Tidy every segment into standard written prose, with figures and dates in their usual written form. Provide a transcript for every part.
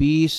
20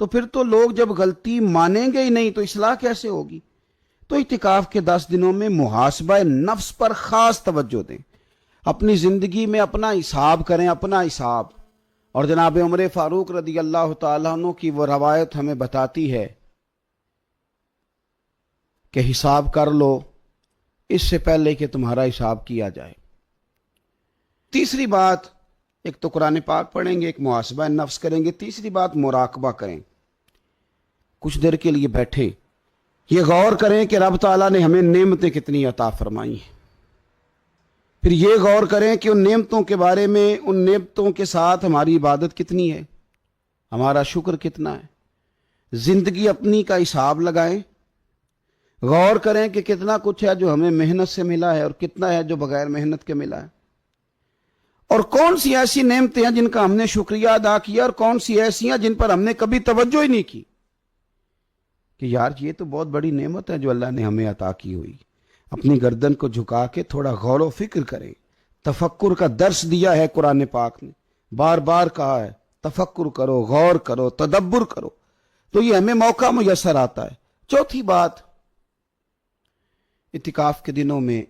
تو پھر تو لوگ جب غلطی مانیں گے ہی نہیں تو اصلاح کیسے ہوگی؟ تو اعتکاف کے 10 دنوں میں محاسبہ نفس پر خاص توجہ دیں، اپنی زندگی میں اپنا حساب کریں، اپنا حساب۔ اور جناب عمر فاروق رضی اللہ تعالیٰ عنہ کی وہ روایت ہمیں بتاتی ہے کہ حساب کر لو اس سے پہلے کہ تمہارا حساب کیا جائے۔ تیسری بات، ایک تو قرآن پاک پڑھیں گے، ایک محاسبہ نفس کریں گے، تیسری بات مراقبہ کریں۔ کچھ دیر کے لیے بیٹھے یہ غور کریں کہ رب تعالیٰ نے ہمیں نعمتیں کتنی عطا فرمائی ہیں، پھر یہ غور کریں کہ ان نعمتوں کے بارے میں، ان نعمتوں کے ساتھ ہماری عبادت کتنی ہے، ہمارا شکر کتنا ہے۔ زندگی اپنی کا حساب لگائیں، غور کریں کہ کتنا کچھ ہے جو ہمیں محنت سے ملا ہے اور کتنا ہے جو بغیر محنت کے ملا ہے، اور کون سی ایسی نعمتیں ہیں جن کا ہم نے شکریہ ادا کیا اور کون سی ایسی ہیں جن پر ہم نے کبھی توجہ ہی نہیں کی کہ یار یہ تو بہت بڑی نعمت ہے جو اللہ نے ہمیں عطا کی ہوئی۔ اپنی گردن کو جھکا کے تھوڑا غور و فکر کریں۔ تفکر کا درس دیا ہے قرآن پاک نے، بار بار کہا ہے تفکر کرو، غور کرو، تدبر کرو، تو یہ ہمیں موقع میسر آتا ہے۔ چوتھی بات، اعتکاف کے دنوں میں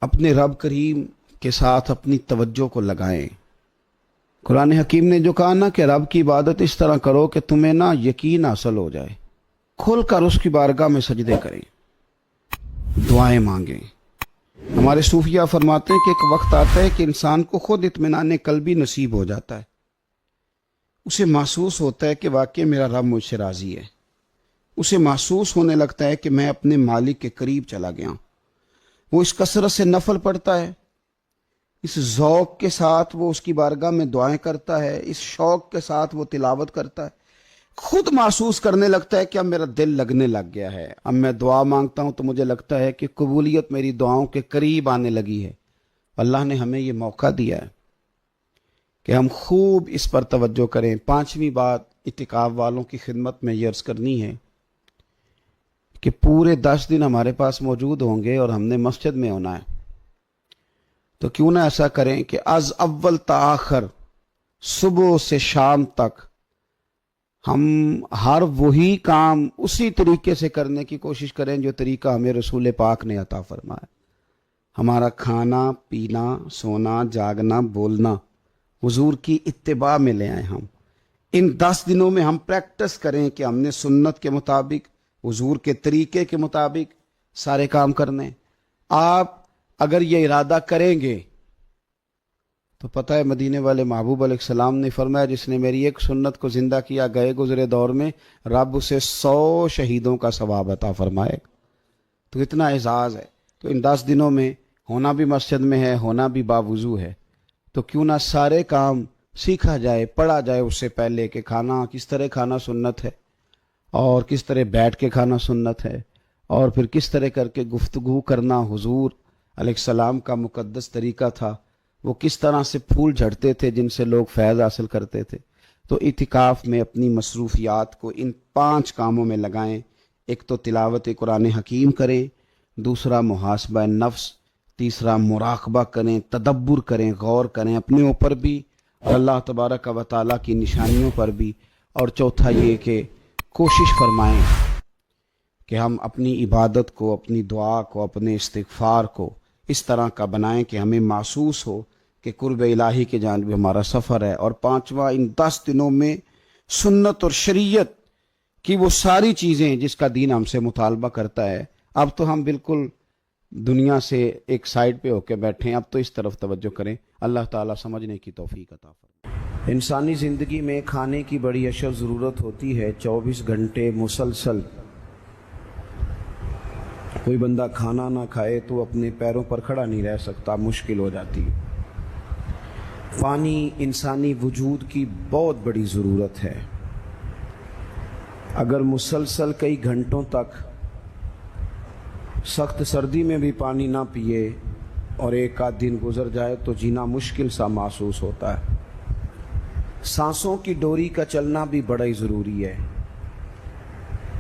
اپنے رب کریم کے ساتھ اپنی توجہ کو لگائیں۔ قرآن حکیم نے جو کہا نا کہ رب کی عبادت اس طرح کرو کہ تمہیں نا یقین حاصل ہو جائے، کھل کر اس کی بارگاہ میں سجدے کریں، دعائیں مانگیں۔ ہمارے صوفیہ فرماتے ہیں کہ ایک وقت آتا ہے کہ انسان کو خود اطمینان قلبی نصیب ہو جاتا ہے، اسے محسوس ہوتا ہے کہ واقعی میرا رب مجھ سے راضی ہے، اسے محسوس ہونے لگتا ہے کہ میں اپنے مالک کے قریب چلا گیا ہوں۔ وہ اس کثرت سے نفل پڑھتا ہے، اس ذوق کے ساتھ وہ اس کی بارگاہ میں دعائیں کرتا ہے، اس شوق کے ساتھ وہ تلاوت کرتا ہے، خود محسوس کرنے لگتا ہے کہ اب میرا دل لگنے لگ گیا ہے، اب میں دعا مانگتا ہوں تو مجھے لگتا ہے کہ قبولیت میری دعاؤں کے قریب آنے لگی ہے۔ اللہ نے ہمیں یہ موقع دیا ہے کہ ہم خوب اس پر توجہ کریں۔ پانچویں بات اعتکاف والوں کی خدمت میں یہ عرض کرنی ہے کہ پورے 10 دن ہمارے پاس موجود ہوں گے اور ہم نے مسجد میں ہونا ہے، تو کیوں نہ ایسا کریں کہ از اول تا آخر، صبح سے شام تک ہم ہر وہی کام اسی طریقے سے کرنے کی کوشش کریں جو طریقہ ہمیں رسول پاک نے عطا فرمایا۔ ہمارا کھانا، پینا، سونا، جاگنا، بولنا حضور کی اتباع میں لے آئیں۔ ہم ان 10 دنوں میں ہم پریکٹس کریں کہ ہم نے سنت کے مطابق، حضور کے طریقے کے مطابق سارے کام کرنے۔ آپ اگر یہ ارادہ کریں گے تو پتہ ہے مدینے والے محبوب علیہ السلام نے فرمایا جس نے میری ایک سنت کو زندہ کیا گئے گزرے دور میں رب اسے 100 شہیدوں کا ثواب عطا فرمائے۔ تو اتنا اعزاز ہے۔ تو ان 10 دنوں میں ہونا بھی مسجد میں ہے، ہونا بھی باوضو ہے، تو کیوں نہ سارے کام سیکھا جائے، پڑھا جائے اس سے پہلے کہ کھانا کس طرح کھانا سنت ہے، اور کس طرح بیٹھ کے کھانا سنت ہے، اور پھر کس طرح کر کے گفتگو کرنا حضور علیہ السلام کا مقدس طریقہ تھا، وہ کس طرح سے پھول جھڑتے تھے جن سے لوگ فیض حاصل کرتے تھے۔ تو اعتکاف میں اپنی مصروفیات کو ان 5 کاموں میں لگائیں۔ ایک تو تلاوت قرآن حکیم کریں، دوسرا محاسبہ نفس، تیسرا مراقبہ کریں، تدبر کریں، غور کریں اپنے اوپر بھی اور اللہ تبارک و تعالیٰ کی نشانیوں پر بھی، اور چوتھا یہ کہ کوشش فرمائیں کہ ہم اپنی عبادت کو، اپنی دعا کو، اپنے استغفار کو اس طرح کا بنائیں کہ ہمیں محسوس ہو کہ قرب الہی کے جانب ہمارا سفر ہے۔ اور پانچواں، ان 10 دنوں میں سنت اور شریعت کی وہ ساری چیزیں جس کا دین ہم سے مطالبہ کرتا ہے، اب تو ہم بالکل دنیا سے ایک سائیڈ پہ ہو کے بیٹھے ہیں، اب تو اس طرف توجہ کریں۔ اللہ تعالیٰ سمجھنے کی توفیق عطا فرمائے۔ انسانی زندگی میں کھانے کی بڑی اشد ضرورت ہوتی ہے، 24 گھنٹے مسلسل۔ کوئی بندہ کھانا نہ کھائے تو اپنے پیروں پر کھڑا نہیں رہ سکتا، مشکل ہو جاتی ہے۔ پانی انسانی وجود کی بہت بڑی ضرورت ہے۔ اگر مسلسل کئی گھنٹوں تک سخت سردی میں بھی پانی نہ پیے اور ایک آدھ دن گزر جائے تو جینا مشکل سا محسوس ہوتا ہے۔ سانسوں کی ڈوری کا چلنا بھی بڑا ہی ضروری ہے۔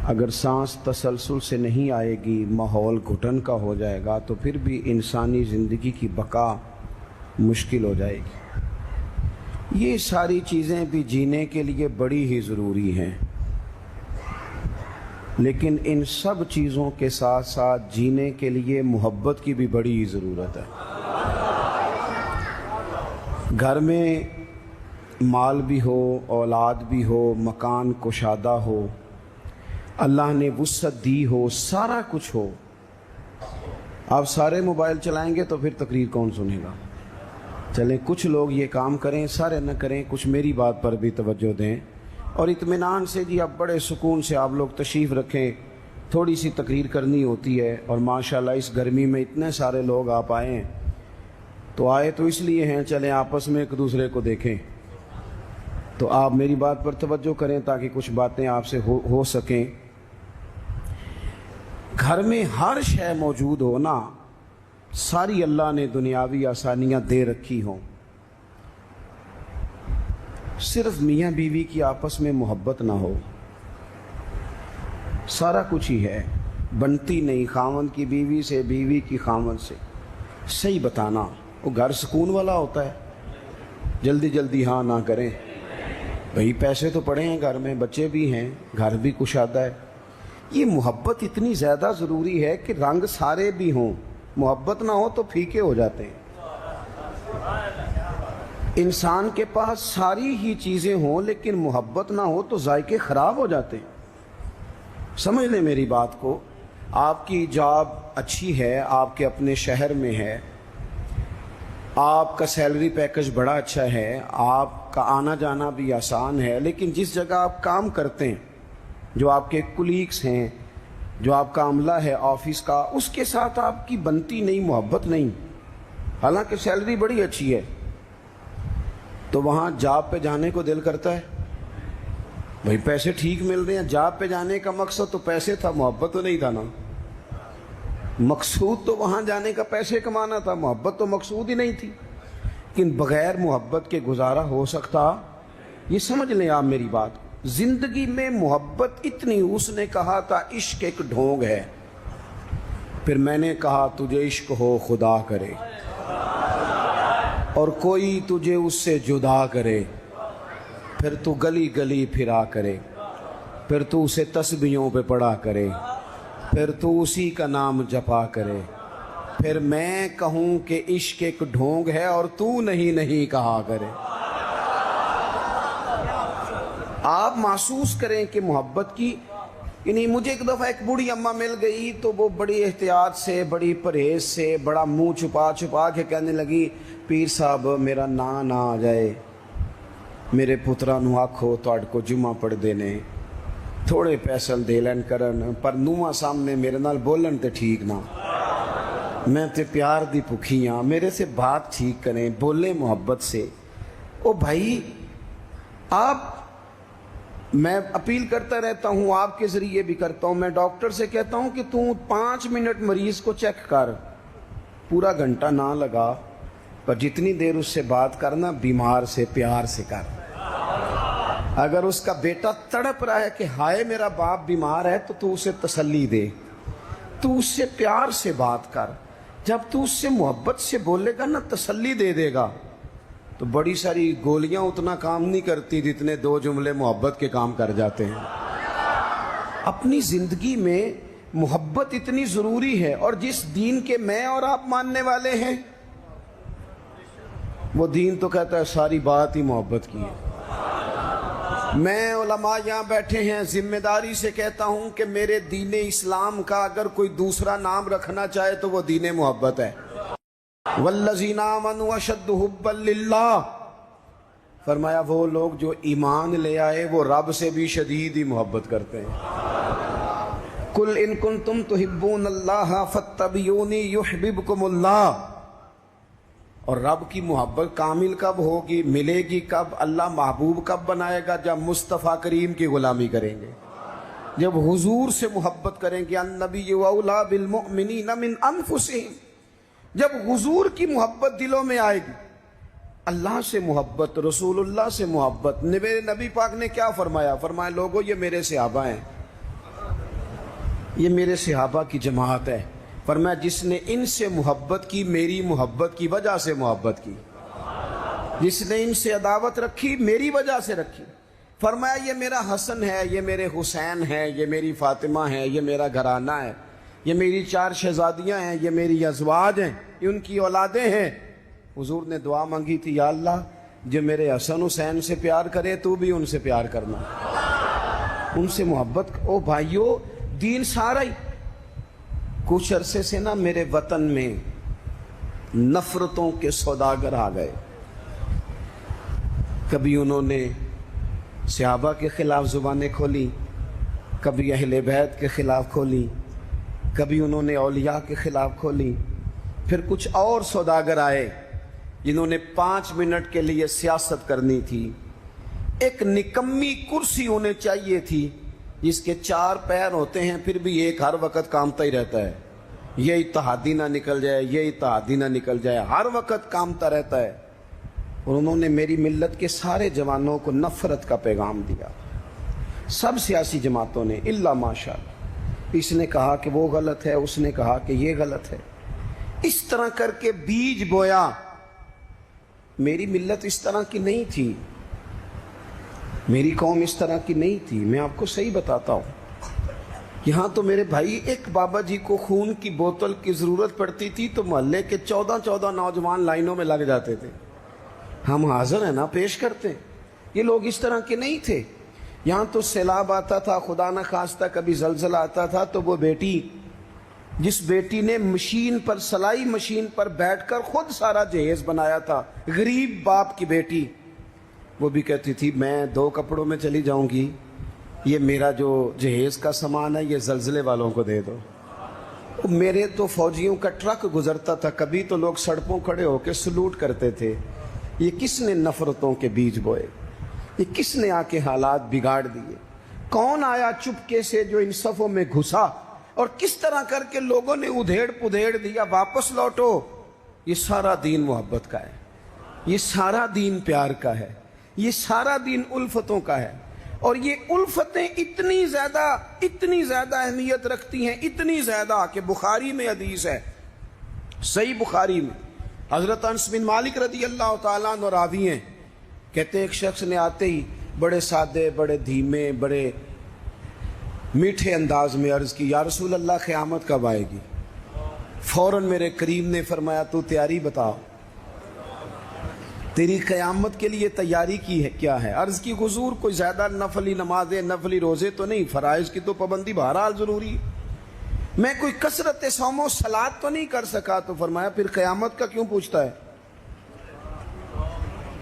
اگر سانس تسلسل سے نہیں آئے گی، ماحول گھٹن کا ہو جائے گا تو پھر بھی انسانی زندگی کی بقا مشکل ہو جائے گی۔ یہ ساری چیزیں بھی جینے کے لیے بڑی ہی ضروری ہیں۔ لیکن ان سب چیزوں کے ساتھ ساتھ جینے کے لیے محبت کی بھی بڑی ضرورت ہے۔ گھر میں مال بھی ہو، اولاد بھی ہو، مکان کشادہ ہو، اللہ نے وسعت دی ہو، سارا کچھ ہو، آپ سارے موبائل چلائیں گے تو پھر تقریر کون سنے گا؟ چلیں کچھ لوگ یہ کام کریں، سارے نہ کریں، کچھ میری بات پر بھی توجہ دیں اور اطمینان سے جی اب بڑے سکون سے آپ لوگ تشریف رکھیں۔ تھوڑی سی تقریر کرنی ہوتی ہے اور ماشاءاللہ اس گرمی میں اتنے سارے لوگ آپ آئے ہیں، تو آئے تو اس لیے ہیں، چلیں آپس میں ایک دوسرے کو دیکھیں۔ تو آپ میری بات پر توجہ کریں تاکہ کچھ باتیں آپ سے ہو سکیں۔ گھر میں ہر شے موجود ہو نا، ساری اللہ نے دنیاوی آسانیاں دے رکھی ہوں، صرف میاں بیوی کی آپس میں محبت نہ ہو، سارا کچھ ہی ہے، بنتی نہیں خاوند کی بیوی سے، بیوی کی خاوند سے۔ صحیح بتانا، وہ گھر سکون والا ہوتا ہے؟ جلدی جلدی ہاں نہ کریں بھئی، پیسے تو پڑے ہیں گھر میں، بچے بھی ہیں، گھر بھی کشادہ ہے۔ یہ محبت اتنی زیادہ ضروری ہے کہ رنگ سارے بھی ہوں، محبت نہ ہو تو پھیکے ہو جاتے ہیں۔ انسان کے پاس ساری ہی چیزیں ہوں لیکن محبت نہ ہو تو ذائقے خراب ہو جاتے ہیں۔ سمجھ لیں میری بات کو، آپ کی جاب اچھی ہے، آپ کے اپنے شہر میں ہے، آپ کا سیلری پیکج بڑا اچھا ہے، آپ کا آنا جانا بھی آسان ہے، لیکن جس جگہ آپ کام کرتے ہیں، جو آپ کے کولیگس ہیں، جو آپ کا عملہ ہے آفس کا، اس کے ساتھ آپ کی بنتی نہیں، محبت نہیں، حالانکہ سیلری بڑی اچھی ہے، تو وہاں جاب پہ جانے کو دل کرتا ہے؟ بھئی پیسے ٹھیک مل رہے ہیں، جاب پہ جانے کا مقصد تو پیسے تھا، محبت تو نہیں تھا نا۔ مقصود تو وہاں جانے کا پیسے کمانا تھا، محبت تو مقصود ہی نہیں تھی۔ لیکن بغیر محبت کے گزارا ہو سکتا؟ یہ سمجھ لیں آپ میری بات۔ زندگی میں محبت اتنی، اس نے کہا تھا عشق ایک ڈھونگ ہے، پھر میں نے کہا تجھے عشق ہو خدا کرے اور کوئی تجھے اس سے جدا کرے، پھر تو گلی گلی پھرا کرے، پھر تو اسے تسبیحوں پہ پڑھا کرے، پھر تو اسی کا نام جپا کرے، پھر میں کہوں کہ عشق ایک ڈھونگ ہے اور تو نہیں کہا کرے۔ آپ محسوس کریں کہ محبت کی، یعنی مجھے ایک دفعہ ایک بوڑھی اماں مل گئی تو وہ بڑی احتیاط سے، بڑی پرہیز سے، بڑا منہ چھپا کے کہنے لگی، پیر صاحب میرا نا نہ آ جائے، میرے پترا نو آکھو تہاڈے کو جمعہ پڑھ دینے، تھوڑے پیسل دے لین کرن، پر نواں سامنے میرے نال بولن تے ٹھیک نہ، میں تے پیار دی بھکھی ہاں، میرے سے بات ٹھیک کریں، بولیں محبت سے۔ او بھائی، آپ، میں اپیل کرتا رہتا ہوں، آپ کے ذریعے بھی کرتا ہوں، میں ڈاکٹر سے کہتا ہوں کہ تم 5 منٹ مریض کو چیک کر، پورا گھنٹہ نہ لگا، پر جتنی دیر اس سے بات کرنا، بیمار سے پیار سے کر۔ اگر اس کا بیٹا تڑپ رہا ہے کہ ہائے میرا باپ بیمار ہے، تو اسے تسلی دے، تو اس سے پیار سے بات کر۔ جب تو اس سے محبت سے بولے گا نا، تسلی دے گا، تو بڑی ساری گولیاں اتنا کام نہیں کرتی جتنے 2 جملے محبت کے کام کر جاتے ہیں۔ اپنی زندگی میں محبت اتنی ضروری ہے، اور جس دین کے میں اور آپ ماننے والے ہیں، وہ دین تو کہتا ہے ساری بات ہی محبت کی ہے۔ میں علماء یہاں بیٹھے ہیں، ذمہ داری سے کہتا ہوں کہ میرے دین اسلام کا اگر کوئی دوسرا نام رکھنا چاہے تو وہ دین محبت ہے۔ والذین آمنوا اشد حبا للہ، فرمایا وہ لوگ جو ایمان لے آئے وہ رب سے بھی شدید ہی محبت کرتے ہیں۔ قل ان کنتم تحبون اللہ فاتبعونی یحببکم اللہ۔ اور رب کی محبت کامل کب ہوگی، ملے گی کب، اللہ محبوب کب بنائے گا؟ جب مصطفیٰ کریم کی غلامی کریں گے، جب حضور سے محبت کریں گے۔ النبی اولی بالمؤمنین من انفسہم، جب حضور کی محبت دلوں میں آئے گی، اللہ سے محبت، رسول اللہ سے محبت۔ میرے نبی پاک نے کیا فرمایا؟ فرمایا لوگو یہ میرے صحابہ ہیں، یہ میرے صحابہ کی جماعت ہے۔ فرمایا جس نے ان سے محبت کی، میری محبت کی وجہ سے محبت کی، جس نے ان سے عداوت رکھی، میری وجہ سے رکھی۔ فرمایا یہ میرا حسن ہے، یہ میرے حسین ہے، یہ میری فاطمہ ہے، یہ میرا گھرانہ ہے، یہ میری 4 شہزادیاں ہیں، یہ میری ازواج ہیں، یہ ان کی اولادیں ہیں۔ حضور نے دعا مانگی تھی، یا اللہ جو میرے حسن حسین سے پیار کرے تو بھی ان سے پیار کرنا، ان سے محبت۔ او بھائیو، دین سارا ہی۔ کچھ عرصے سے نا میرے وطن میں نفرتوں کے سوداگر آ گئے۔ کبھی انہوں نے صحابہ کے خلاف زبانیں کھولی، کبھی اہل بیت کے خلاف کھولی، کبھی انہوں نے اولیاء کے خلاف کھولی۔ پھر کچھ اور سوداگر آئے جنہوں نے 5 منٹ کے لیے سیاست کرنی تھی۔ ایک نکمی کرسی انہیں چاہیے تھی جس کے 4 پیر ہوتے ہیں پھر بھی ایک ہر وقت کامتا ہی رہتا ہے، یہ اتحادی نہ نکل جائے، یہ اتحادی نہ نکل جائے، ہر وقت کامتا رہتا ہے۔ اور انہوں نے میری ملت کے سارے جوانوں کو نفرت کا پیغام دیا، سب سیاسی جماعتوں نے، الا ماشاءاللہ۔ اس نے کہا کہ وہ غلط ہے، اس نے کہا کہ یہ غلط ہے، اس طرح کر کے بیج بویا۔ میری ملت اس طرح کی نہیں تھی، میری قوم اس طرح کی نہیں تھی، میں آپ کو صحیح بتاتا ہوں۔ یہاں تو میرے بھائی ایک بابا جی کو خون کی بوتل کی ضرورت پڑتی تھی تو محلے کے 14 نوجوان لائنوں میں لگ جاتے تھے۔ ہم حاضر ہیں نا، پیش کرتے ہیں۔ یہ لوگ اس طرح کے نہیں تھے۔ یہاں تو سیلاب آتا تھا، خدا نہ خواستہ کبھی زلزلہ آتا تھا تو وہ بیٹی، جس بیٹی نے مشین پر، سلائی مشین پر بیٹھ کر خود سارا جہیز بنایا تھا، غریب باپ کی بیٹی، وہ بھی کہتی تھی میں 2 کپڑوں میں چلی جاؤں گی، یہ میرا جو جہیز کا سامان ہے یہ زلزلے والوں کو دے دو۔ میرے تو فوجیوں کا ٹرک گزرتا تھا، کبھی تو لوگ سڑکوں کھڑے ہو کے سلوٹ کرتے تھے۔ یہ کس نے نفرتوں کے بیج بوئے؟ یہ کس نے آ کے حالات بگاڑ دیے؟ کون آیا چپکے سے جو ان صفوں میں گھسا اور کس طرح کر کے لوگوں نے ادھیڑ پدھیڑ دیا، واپس لوٹو۔ یہ سارا دین محبت کا ہے، یہ سارا دین پیار کا ہے، یہ سارا دین الفتوں کا ہے۔ اور یہ الفتیں اتنی زیادہ اہمیت رکھتی ہیں، اتنی زیادہ کہ بخاری میں حدیث ہے، صحیح بخاری میں، حضرت انس بن مالک رضی اللہ تعالیٰ عنہ راوی ہیں، کہتے ایک شخص نے آتے ہی بڑے سادے، بڑے دھیمے، بڑے میٹھے انداز میں عرض کی، یا رسول اللہ قیامت کب آئے گی؟ فوراً میرے کریم نے فرمایا تو تیاری بتا، تیری قیامت کے لیے تیاری کی ہے کیا ہے؟ عرض کی حضور کوئی زیادہ نفلی نمازیں، نفلی روزے تو نہیں، فرائض کی تو پابندی بہرحال ضروری ہے، میں کوئی کثرت صوم و صلات تو نہیں کر سکا۔ تو فرمایا پھر قیامت کا کیوں پوچھتا ہے؟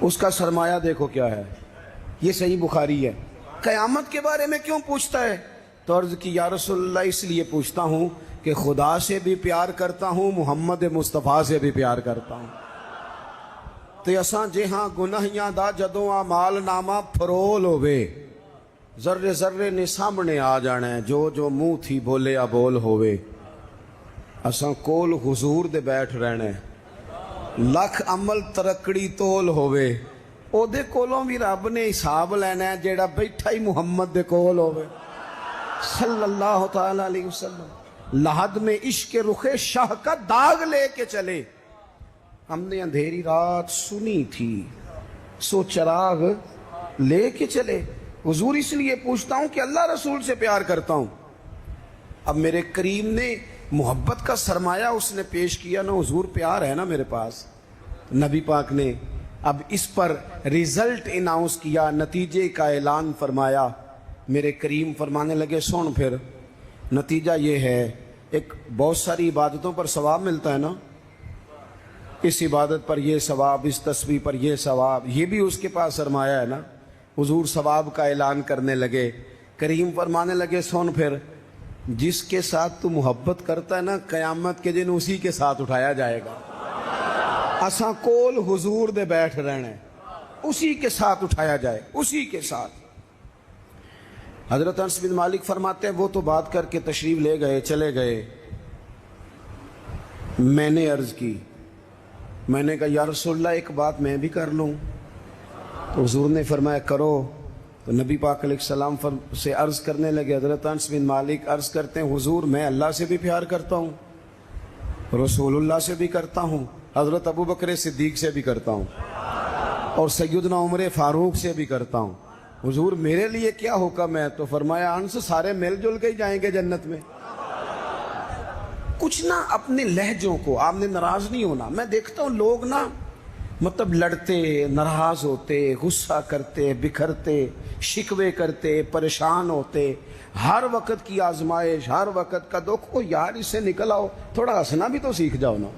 اس کا سرمایہ دیکھو کیا ہے، یہ صحیح بخاری ہے، قیامت کے بارے میں کیوں پوچھتا ہے؟ تو عرض کی یا رسول اللہ اس لیے پوچھتا ہوں کہ خدا سے بھی پیار کرتا ہوں، محمد مصطفیٰ سے بھی پیار کرتا ہوں۔ تے اساں جہاں گناہیاں دا جدوں اعمال نامہ فرول ہوئے، ذرے ذرے نے سامنے آ جانا ہے، جو منہ تھی بولیا بول ہوئے، اساں کول حضور دے بیٹھ رہنا ہے، لکھ عمل ترکڑی تول ہوئے، او دے کولوں بھی رب نے حساب لینا ہے جیڑا بیٹھا ہی محمد دے کول ہوئے صلی اللہ تعالیٰ علیہ وسلم۔ لحد میں عشق رخ شاہ کا داغ لے کے چلے، ہم نے اندھیری رات سنی تھی سو چراغ لے کے چلے۔ حضور اس لیے پوچھتا ہوں کہ اللہ رسول سے پیار کرتا ہوں۔ اب میرے کریم نے محبت کا سرمایہ اس نے پیش کیا نا، حضور پیار ہے نا میرے پاس، نبی پاک نے اب اس پر ریزلٹ اناؤنس کیا، نتیجے کا اعلان فرمایا۔ میرے کریم فرمانے لگے سن پھر نتیجہ یہ ہے، ایک بہت ساری عبادتوں پر ثواب ملتا ہے نا، اس عبادت پر یہ ثواب، اس تسبیح پر یہ ثواب، یہ بھی اس کے پاس سرمایہ ہے نا۔ حضور ثواب کا اعلان کرنے لگے، کریم فرمانے لگے سن پھر، جس کے ساتھ تو محبت کرتا ہے نا، قیامت کے دن اسی کے ساتھ اٹھایا جائے گا۔ اساں کول حضور دے بیٹھ رہنا ہے، اسی کے ساتھ اٹھایا جائے، اسی کے ساتھ۔ حضرت انس بن مالک فرماتے ہیں وہ تو بات کر کے تشریف لے گئے، چلے گئے۔ میں نے عرض کی، میں نے کہا یا رسول اللہ ایک بات میں بھی کر لوں؟ تو حضور نے فرمایا کرو۔ تو نبی پاک علیہ السلام سے عرض کرنے لگے، حضرت انس بن مالک عرض کرتے ہیں حضور میں اللہ سے بھی پیار کرتا ہوں، رسول اللہ سے بھی کرتا ہوں، حضرت ابو بکر صدیق سے بھی کرتا ہوں، اور سیدنا عمر فاروق سے بھی کرتا ہوں، حضور میرے لیے کیا حکم ہے؟ تو فرمایا انس سارے مل جل کے ہی جائیں گے جنت میں۔ کچھ نہ اپنے لہجوں کو، آپ نے ناراض نہیں ہونا۔ میں دیکھتا ہوں لوگ نا مطلب لڑتے، ناراض ہوتے، غصہ کرتے، بکھرتے، شکوے کرتے، پریشان ہوتے، ہر وقت کی آزمائش، ہر وقت کا دکھ۔ کو یار اس سے نکل آؤ، تھوڑا ہنسنا بھی تو سیکھ جاؤ نا،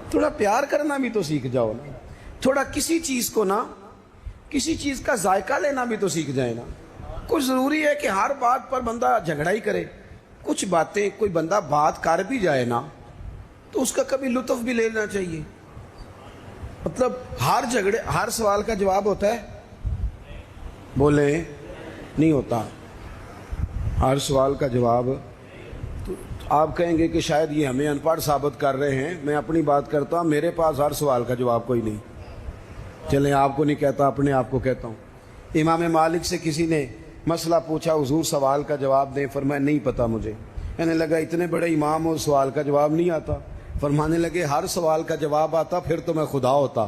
تھوڑا پیار کرنا بھی تو سیکھ جاؤ نا، تھوڑا کسی چیز کو نا، کسی چیز کا ذائقہ لینا بھی تو سیکھ جائے نا۔ کچھ ضروری ہے کہ ہر بات پر بندہ جھگڑا ہی کرے؟ کچھ باتیں کوئی بندہ بات کر بھی جائے نا تو اس کا کبھی لطف بھی لینا چاہیے۔ مطلب ہر جھگڑے، ہر سوال کا جواب ہوتا ہے؟ بولے نہیں ہوتا۔ ہر سوال کا جواب تو آپ کہیں گے کہ شاید یہ ہمیں ان پڑھ ثابت کر رہے ہیں۔ میں اپنی بات کرتا ہوں، میرے پاس ہر سوال کا جواب کوئی نہیں۔ چلیں آپ کو نہیں کہتا، اپنے آپ کو کہتا ہوں۔ امام مالک سے کسی نے مسئلہ پوچھا، حضور سوال کا جواب دیں، فرمایا نہیں پتا مجھے۔ کہنے لگا اتنے بڑے امام ہو، سوال کا جواب نہیں آتا؟ فرمانے لگے ہر سوال کا جواب آتا پھر تو میں خدا ہوتا۔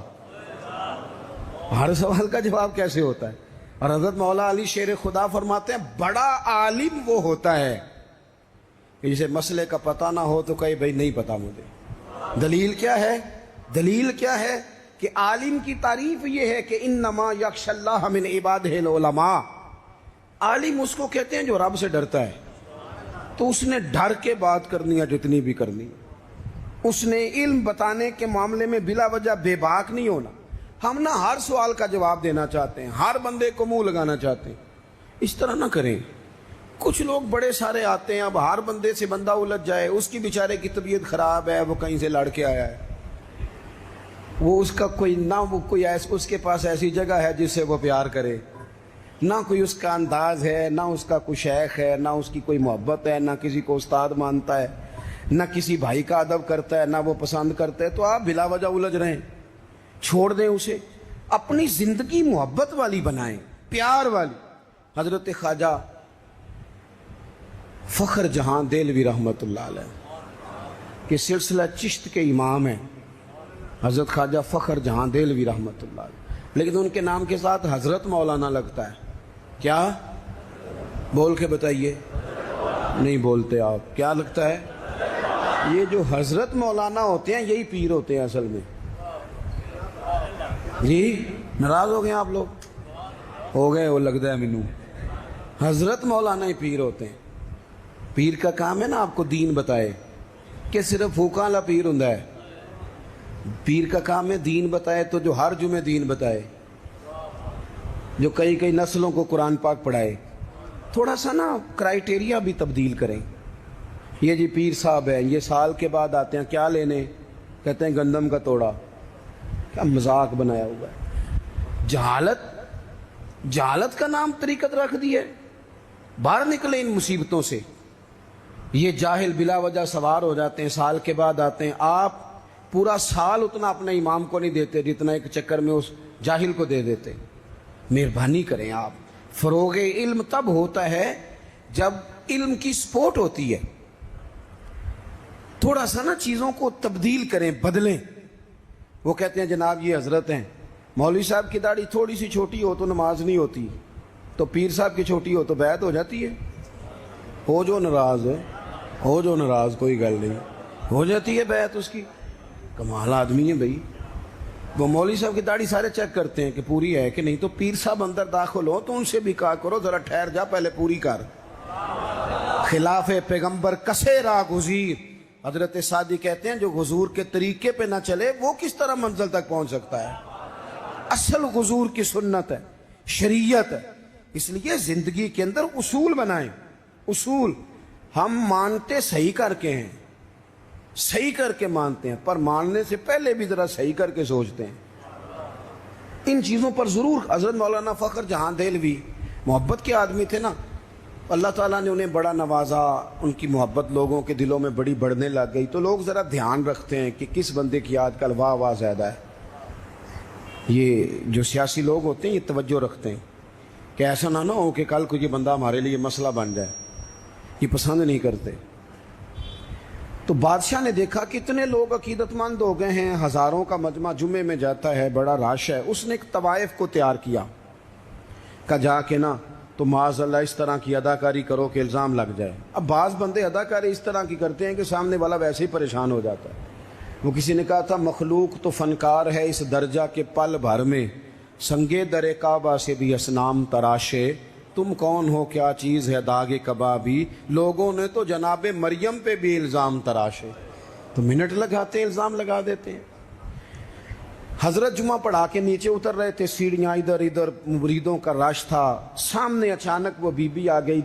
ہر سوال کا جواب کیسے ہوتا ہے؟ اور حضرت مولا علی شیر خدا فرماتے ہیں بڑا عالم وہ ہوتا ہے کہ جسے مسئلے کا پتہ نہ ہو تو کہے بھائی نہیں پتا مجھے۔ دلیل کیا ہے؟ دلیل کیا ہے کہ عالم کی تعریف یہ ہے کہ انما یخشی اللہ من عبادہ العلماء۔ عالم اس کو کہتے ہیں جو رب سے ڈرتا ہے، تو اس نے ڈر کے بات کرنی ہے جتنی بھی کرنی ہے۔ اس نے علم بتانے کے معاملے میں بلا وجہ بے باک نہیں ہونا۔ ہم نہ ہر سوال کا جواب دینا چاہتے ہیں، ہر بندے کو منہ لگانا چاہتے ہیں، اس طرح نہ کریں۔ کچھ لوگ بڑے سارے آتے ہیں، اب ہر بندے سے بندہ الجھ جائے، اس کی بیچارے کی طبیعت خراب ہے، وہ کہیں سے لڑ کے آیا ہے، وہ اس کا کوئی نہ وہ کوئی اس کے پاس ایسی جگہ ہے جس سے وہ پیار کرے، نہ کوئی اس کا انداز ہے، نہ اس کا کوئی شیخ ہے، نہ اس کی کوئی محبت ہے، نہ کسی کو استاد مانتا ہے، نہ کسی بھائی کا ادب کرتا ہے، نہ وہ پسند کرتا ہے، تو آپ بلا وجہ الجھ رہے ہیں۔ چھوڑ دیں اسے، اپنی زندگی محبت والی بنائیں، پیار والی۔ حضرت خواجہ فخر جہاں دہلوی رحمۃ اللہ علیہ کہ سلسلہ چشت کے امام ہیں حضرت خواجہ فخر جہاں دہلوی رحمۃ اللہ علیہ، لیکن ان کے نام کے ساتھ حضرت مولانا لگتا ہے۔ کیا؟ بول کے بتائیے، نہیں بولتے آپ، کیا لگتا ہے؟ یہ جو حضرت مولانا ہوتے ہیں یہی پیر ہوتے ہیں اصل میں۔ جی ناراض ہو گئے آپ لوگ؟ ہو گئے، وہ لگتا ہے مینوں۔ حضرت مولانا ہی پیر ہوتے ہیں۔ پیر کا کام ہے نا آپ کو دین بتائے، کہ صرف پھوکاں والا پیر ہوندا ہے؟ پیر کا کام ہے دین بتائے، تو جو ہر جمعے دین بتائے، جو کئی کئی نسلوں کو قرآن پاک پڑھائے۔ تھوڑا سا نا کرائیٹیریا بھی تبدیل کریں۔ یہ جی پیر صاحب ہیں، یہ سال کے بعد آتے ہیں، کیا لینے؟ کہتے ہیں گندم کا توڑا۔ کیا مذاق بنایا ہوا ہے؟ جہالت کا نام طریقت رکھ دی ہے۔ باہر نکلیں ان مصیبتوں سے۔ یہ جاہل بلا وجہ سوار ہو جاتے ہیں، سال کے بعد آتے ہیں۔ آپ پورا سال اتنا اپنے امام کو نہیں دیتے جتنا ایک چکر میں اس جاہل کو دے دیتے۔ مہربانی کریں آپ۔ فروغ علم تب ہوتا ہے جب علم کی سپورٹ ہوتی ہے۔ تھوڑا سا نا چیزوں کو تبدیل کریں، بدلیں۔ وہ کہتے ہیں جناب یہ حضرت ہیں، مولوی صاحب کی داڑھی تھوڑی سی چھوٹی ہو تو نماز نہیں ہوتی، تو پیر صاحب کی چھوٹی ہو تو بیعت ہو جاتی ہے۔ ہو جو ناراض ہے، ہو جو ناراض، کوئی گل نہیں، ہو جاتی ہے بیعت اس کی۔ کمال آدمی ہے بھائی۔ وہ مولوی صاحب کی داڑھی سارے چیک کرتے ہیں کہ پوری ہے کہ نہیں، تو پیر صاحب اندر داخل ہو تو ان سے بھی کہا کرو ذرا ٹھہر جا، پہلے پوری کر۔ خلاف پیغمبر کسے راہ گزیر۔ حضرت سعدی کہتے ہیں جو حضور کے طریقے پہ نہ چلے وہ کس طرح منزل تک پہنچ سکتا ہے؟ اصل حضور کی سنت ہے، شریعت ہے۔ اس لیے زندگی کے اندر اصول بنائیں۔ اصول ہم مانتے صحیح کر کے ہیں، صحیح کر کے مانتے ہیں، پر ماننے سے پہلے بھی ذرا صحیح کر کے سوچتے ہیں۔ ان چیزوں پر ضرور۔ حضرت مولانا فخر جہاں دہلوی محبت کے آدمی تھے نا، اللہ تعالیٰ نے انہیں بڑا نوازا، ان کی محبت لوگوں کے دلوں میں بڑی بڑھنے لگ گئی، تو لوگ ذرا دھیان رکھتے ہیں کہ کس بندے کی آج کل واہ واہ زیادہ ہے۔ یہ جو سیاسی لوگ ہوتے ہیں یہ توجہ رکھتے ہیں کہ ایسا نہ ہو کہ کل کو یہ بندہ ہمارے لیے مسئلہ بن جائے، یہ پسند نہیں کرتے۔ تو بادشاہ نے دیکھا کہ اتنے لوگ عقیدت مند ہو گئے ہیں، ہزاروں کا مجمع جمعے میں جاتا ہے، بڑا رش ہے۔ اس نے ایک طوائف کو تیار کیا کا جا کے نا تو معاذ اللہ اس طرح کی اداکاری کرو کہ الزام لگ جائے. اب بعض بندے اداکاری اس طرح کی کرتے ہیں کہ سامنے والا ویسے ہی پریشان ہو جاتا ہے. وہ کسی نے کہا تھا مخلوق تو فنکار ہے اس درجہ کے پل بھر میں، سنگے در کعبہ سے بھی اصنام تراشے، تم کون ہو کیا چیز ہے داغ کبابی، لوگوں نے تو جناب مریم پہ بھی الزام تراشے. تو منٹ لگاتے ہیں، الزام لگا دیتے ہیں. حضرت جمعہ پڑھا کے نیچے اتر رہے تھے، سیڑھیاں ادھر ادھر مریدوں کا رش تھا. سامنے اچانک وہ بی بی آ گئی.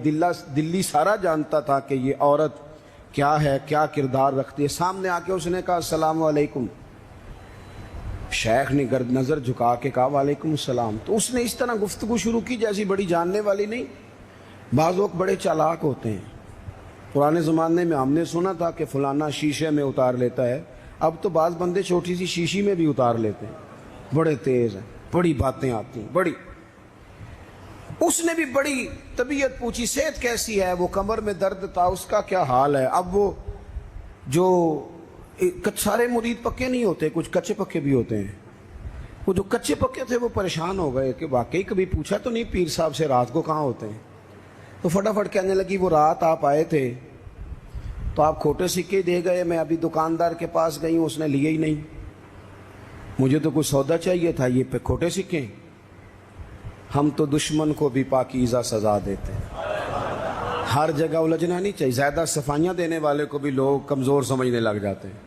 دلی سارا جانتا تھا کہ یہ عورت کیا ہے، کیا کردار رکھتی ہے. سامنے آ کے اس نے کہا السلام علیکم. شیخ نے گرد نظر جھکا کے کہا وعلیکم السلام. تو اس نے اس طرح گفتگو شروع کی جیسی بڑی جاننے والی نہیں. بعض لوگ بڑے چالاک ہوتے ہیں. پرانے زمانے میں ہم نے سنا تھا کہ فلانا شیشے میں اتار لیتا ہے، اب تو بعض بندے چھوٹی سی شیشی میں بھی اتار لیتے ہیں. بڑے تیز ہیں، بڑی باتیں آتی ہیں بڑی. اس نے بھی بڑی طبیعت پوچھی، صحت کیسی ہے؟ وہ کمر میں درد تھا، اس کا کیا حال ہے؟ اب وہ جو سارے مرید پکے نہیں ہوتے، کچھ کچے پکے بھی ہوتے ہیں. وہ جو کچے پکے تھے وہ پریشان ہو گئے کہ واقعی کبھی پوچھا تو نہیں پیر صاحب سے رات کو کہاں ہوتے ہیں. تو فٹافٹ کہنے لگی وہ رات آپ آئے تھے تو آپ کھوٹے سکے دے گئے، میں ابھی دکاندار کے پاس گئی ہوں، اس نے لیے ہی نہیں. مجھے تو کچھ سودا چاہیے تھا، یہ پہ کھوٹے سکے. ہم تو دشمن کو بھی پاکیزہ سزا دیتے ہیں. ہر جگہ الجھنا نہیں چاہیے. زیادہ صفائیاں دینے والے کو بھی لوگ کمزور سمجھنے لگ جاتے ہیں.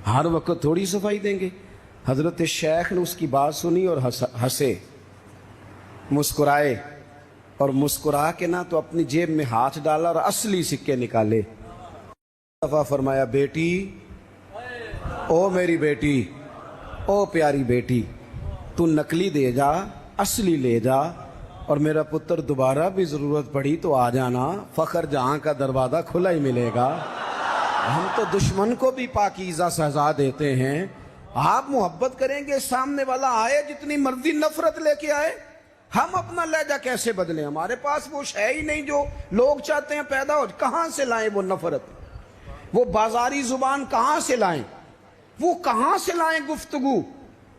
ہر وقت تھوڑی صفائی دیں گے. حضرت شیخ نے اس کی بات سنی اور ہنسے، مسکرائے، اور مسکرا کے نہ تو اپنی جیب میں ہاتھ ڈالا اور اصلی سکے نکالے. دفعہ فرمایا بیٹی، او میری بیٹی، او پیاری بیٹی، تو نقلی دے جا، اصلی لے جا، اور میرا پتر دوبارہ بھی ضرورت پڑی تو آ جانا، فخر جہاں کا دروازہ کھلا ہی ملے گا. ہم تو دشمن کو بھی پاکیزہ سزا دیتے ہیں. آپ محبت کریں گے، سامنے والا آئے جتنی مرضی نفرت لے کے آئے، ہم اپنا لہجہ کیسے بدلیں؟ ہمارے پاس وہ شے ہی نہیں جو لوگ چاہتے ہیں پیدا ہو. کہاں سے لائیں وہ نفرت؟ وہ بازاری زبان کہاں سے لائیں؟ وہ کہاں سے لائیں گفتگو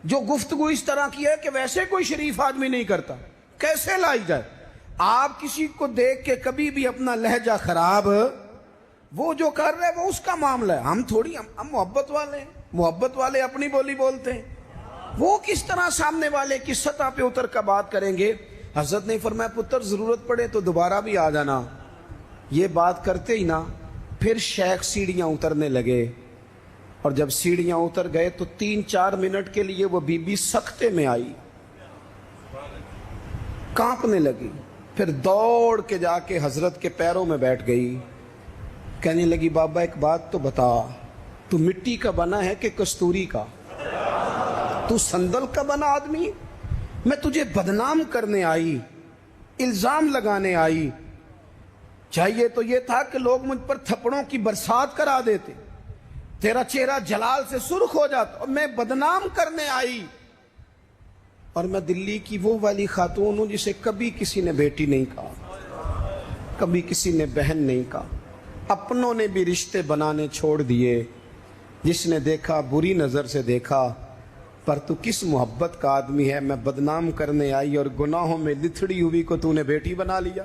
جو گفتگو اس طرح کی ہے کہ ویسے کوئی شریف آدمی نہیں کرتا؟ کیسے لائی جائے؟ آپ کسی کو دیکھ کے کبھی بھی اپنا لہجہ خراب، وہ جو کر رہے وہ اس کا معاملہ ہے. ہم تھوڑی، ہم محبت والے ہیں. محبت والے اپنی بولی بولتے ہیں. وہ کس طرح سامنے والے کی سطح پہ اتر کر بات کریں گے؟ حضرت نے فرمایا پتر ضرورت پڑے تو دوبارہ بھی آ جانا. یہ بات کرتے ہی نا پھر شیخ سیڑھیاں اترنے لگے. اور جب سیڑھیاں اتر گئے تو 3-4 منٹ کے لیے وہ بی بی سکتے میں آئی، کانپنے لگی. پھر دوڑ کے جا کے حضرت کے پیروں میں بیٹھ گئی. کہنے لگی بابا ایک بات تو بتا، تو مٹی کا بنا ہے کہ کستوری کا؟ تو سندل کا بنا آدمی؟ میں تجھے بدنام کرنے آئی، الزام لگانے آئی. چاہیے تو یہ تھا کہ لوگ مجھ پر تھپڑوں کی برسات کرا دیتے، تیرا چہرہ جلال سے سرخ ہو جاتا. اور میں بدنام کرنے آئی. اور میں دلی کی وہ والی خاتون ہوں جسے کبھی کسی نے بیٹی نہیں کہا، کبھی کسی نے بہن نہیں کہا. اپنوں نے بھی رشتے بنانے چھوڑ دیے. جس نے دیکھا بری نظر سے دیکھا، پر تو کس محبت کا آدمی ہے؟ میں بدنام کرنے آئی اور گناہوں میں لتھڑی ہوئی کو تو نے بیٹی بنا لیا.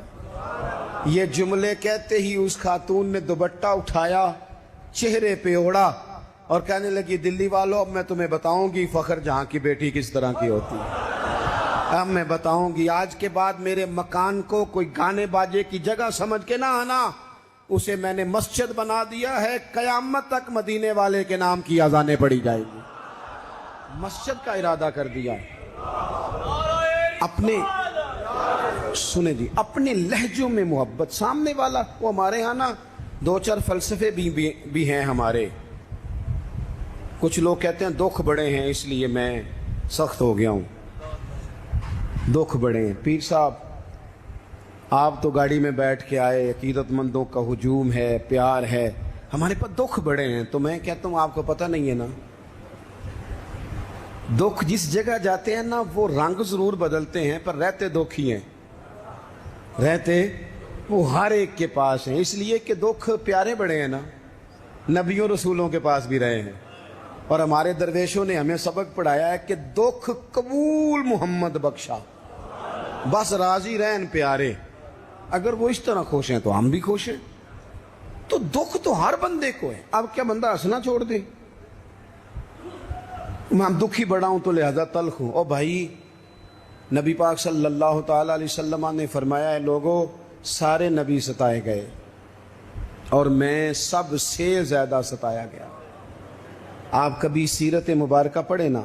یہ جملے کہتے ہی اس خاتون نے دوپٹہ اٹھایا، چہرے پہ اوڑا اور کہنے لگی دلی والوں اب میں تمہیں بتاؤں گی فخر جہاں کی بیٹی کس طرح کی ہوتی ہے. اب میں بتاؤں گی. آج کے بعد میرے مکان کو کوئی گانے باجے کی جگہ سمجھ کے نہ آنا. اسے میں نے مسجد بنا دیا ہے. قیامت تک مدینے والے کے نام کی اذانیں پڑھی جائے گی. مسجد کا ارادہ کر دیا. اپنے سنیں جی، اپنے لہجوں میں محبت. سامنے والا وہ ہمارے ہاں نا 2-4 فلسفے بھی ہیں ہمارے. کچھ لوگ کہتے ہیں دکھ بڑے ہیں اس لیے میں سخت ہو گیا ہوں. دکھ بڑے ہیں. پیر صاحب آپ تو گاڑی میں بیٹھ کے آئے، عقیدت مندوں کا ہجوم ہے، پیار ہے. ہمارے پاس دکھ بڑے ہیں. تو میں کہتا ہوں آپ کو پتہ نہیں ہے نا، دکھ جس جگہ جاتے ہیں نا وہ رنگ ضرور بدلتے ہیں پر رہتے دکھ ہی ہیں. رہتے وہ ہر ایک کے پاس ہیں. اس لیے کہ دکھ پیارے بڑے ہیں نا، نبیوں رسولوں کے پاس بھی رہے ہیں. اور ہمارے درویشوں نے ہمیں سبق پڑھایا ہے کہ دکھ قبول محمد بخشا. بس راضی رہن پیارے. اگر وہ اس طرح خوش ہیں تو ہم بھی خوش ہیں. تو دکھ تو ہر بندے کو ہے. اب کیا بندہ ہنسنا چھوڑ دے؟ میں دکھی بڑا ہوں تو لہذا تلخ ہوں. او بھائی، نبی پاک صلی اللہ تعالی علیہ وسلم نے فرمایا ہے لوگوں سارے نبی ستائے گئے اور میں سب سے زیادہ ستایا گیا. آپ کبھی سیرت مبارکہ پڑھیں نا،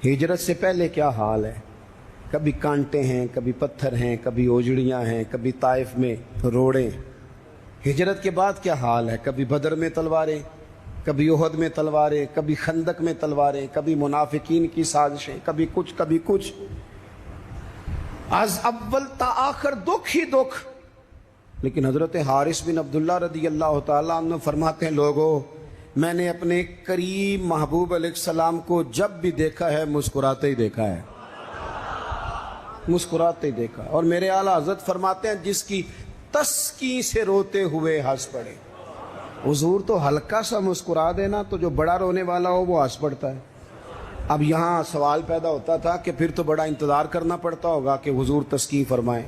ہجرت سے پہلے کیا حال ہے. کبھی کانٹے ہیں، کبھی پتھر ہیں، کبھی اوجڑیاں ہیں، کبھی طائف میں روڑیں. ہجرت کے بعد کیا حال ہے. کبھی بدر میں تلواریں، کبھی احد میں تلواریں، کبھی خندق میں تلواریں، کبھی منافقین کی سازشیں، کبھی کچھ کبھی کچھ. از اول تا آخر دکھ ہی دکھ. لیکن حضرت حارث بن عبداللہ رضی اللہ تعالیٰ عنہ فرماتے ہیں لوگوں میں نے اپنے کریم محبوب علیہ السلام کو جب بھی دیکھا ہے مسکراتے ہی دیکھا ہے، مسکراتے ہی دیکھا. اور میرے اعلیٰ حضرت فرماتے ہیں جس کی تسکی سے روتے ہوئے ہنس پڑے. حضور تو ہلکا سا مسکرا دینا تو جو بڑا رونے والا ہو وہ ہنس پڑتا ہے. اب یہاں سوال پیدا ہوتا تھا کہ پھر تو بڑا انتظار کرنا پڑتا ہوگا کہ حضور تسکی فرمائیں.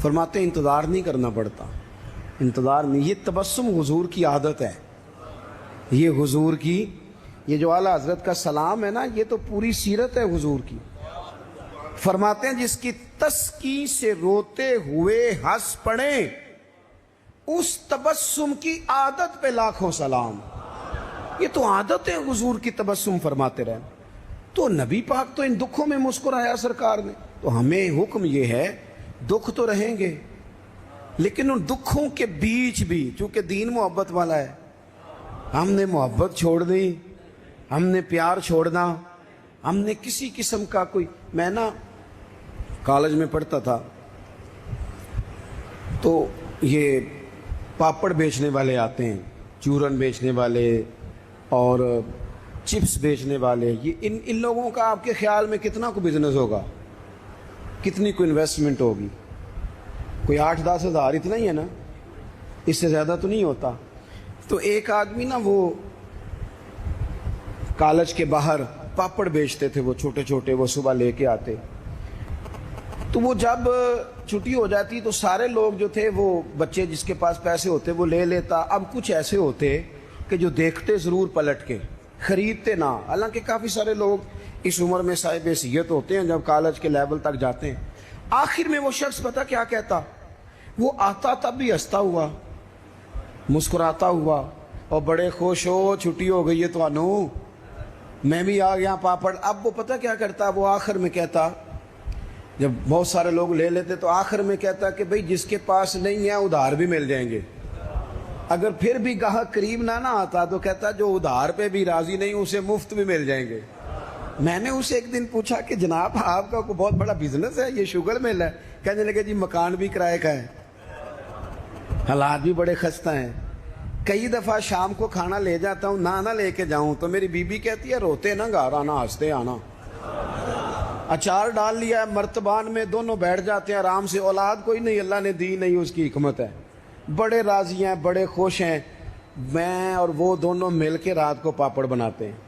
فرماتے ہیں انتظار نہیں کرنا پڑتا، انتظار نہیں. یہ تبسم حضور کی عادت ہے. یہ حضور کی، یہ جو اعلیٰ حضرت کا سلام ہے نا، یہ تو پوری سیرت ہے حضور کی. فرماتے ہیں جس کی تسکی سے روتے ہوئے ہنس پڑے اس تبسم کی عادت پہ لاکھوں سلام. یہ تو عادت ہے حضور کی تبسم فرماتے رہے. تو نبی پاک تو ان دکھوں میں مسکرایا سرکار نے. تو ہمیں حکم یہ ہے دکھ تو رہیں گے لیکن ان دکھوں کے بیچ بھی چونکہ دین محبت والا ہے، ہم نے محبت چھوڑ دی، ہم نے پیار چھوڑنا، ہم نے کسی قسم کا کوئی. میں نا کالج میں پڑھتا تھا تو یہ پاپڑ بیچنے والے آتے ہیں، چورن بیچنے والے اور چپس بیچنے والے. یہ ان لوگوں کا آپ کے خیال میں کتنا کو بزنس ہوگا، کتنی کو انویسٹمنٹ ہوگی؟ کوئی 8-10 ہزار اتنا ہی ہے نا، اس سے زیادہ تو نہیں ہوتا. تو ایک آدمی نا وہ کالج کے باہر پاپڑ بیچتے تھے، وہ چھوٹے چھوٹے، وہ صبح لے کے آتے. تو وہ جب چھٹی ہو جاتی تو سارے لوگ جو تھے وہ بچے جس کے پاس پیسے ہوتے وہ لے لیتا. اب کچھ ایسے ہوتے کہ جو دیکھتے ضرور پلٹ کے، خریدتے نہ. حالانکہ کافی سارے لوگ اس عمر میں صاحب حیثیت ہوتے ہیں جب کالج کے لیول تک جاتے ہیں. آخر میں وہ شخص پتہ کیا کہتا؟ وہ آتا تب بھی ہنستا ہوا، مسکراتا ہوا اور بڑے خوش ہو چھٹی ہو گئی ہے تو انو میں بھی آ گیا پاپڑ. اب وہ پتہ کیا کرتا؟ وہ آخر میں کہتا، جب بہت سارے لوگ لے لیتے تو آخر میں کہتا کہ بھئی جس کے پاس نہیں ہے ادھار بھی مل جائیں گے. اگر پھر بھی گاہک قریب نہ آتا تو کہتا جو ادھار پہ بھی راضی نہیں اسے مفت بھی مل جائیں گے. میں نے اسے ایک دن پوچھا کہ جناب آپ کا کوئی بہت بڑا بزنس ہے، یہ شوگر مل ہے؟ کہنے لگے جی مکان بھی کرائے کا ہے، حالات بھی بڑے خستہ ہیں. کئی دفعہ شام کو کھانا لے جاتا ہوں، نہ لے کے جاؤں تو میری بیوی کہتی ہے روتے نہ گھر آنا، ہنستے آنا. اچار ڈال لیا ہے مرتبان میں، دونوں بیٹھ جاتے ہیں آرام سے. اولاد کوئی نہیں، اللہ نے دی نہیں، اس کی حکمت ہے. بڑے راضی ہیں، بڑے خوش ہیں. میں اور وہ دونوں مل کے رات کو پاپڑ بناتے ہیں،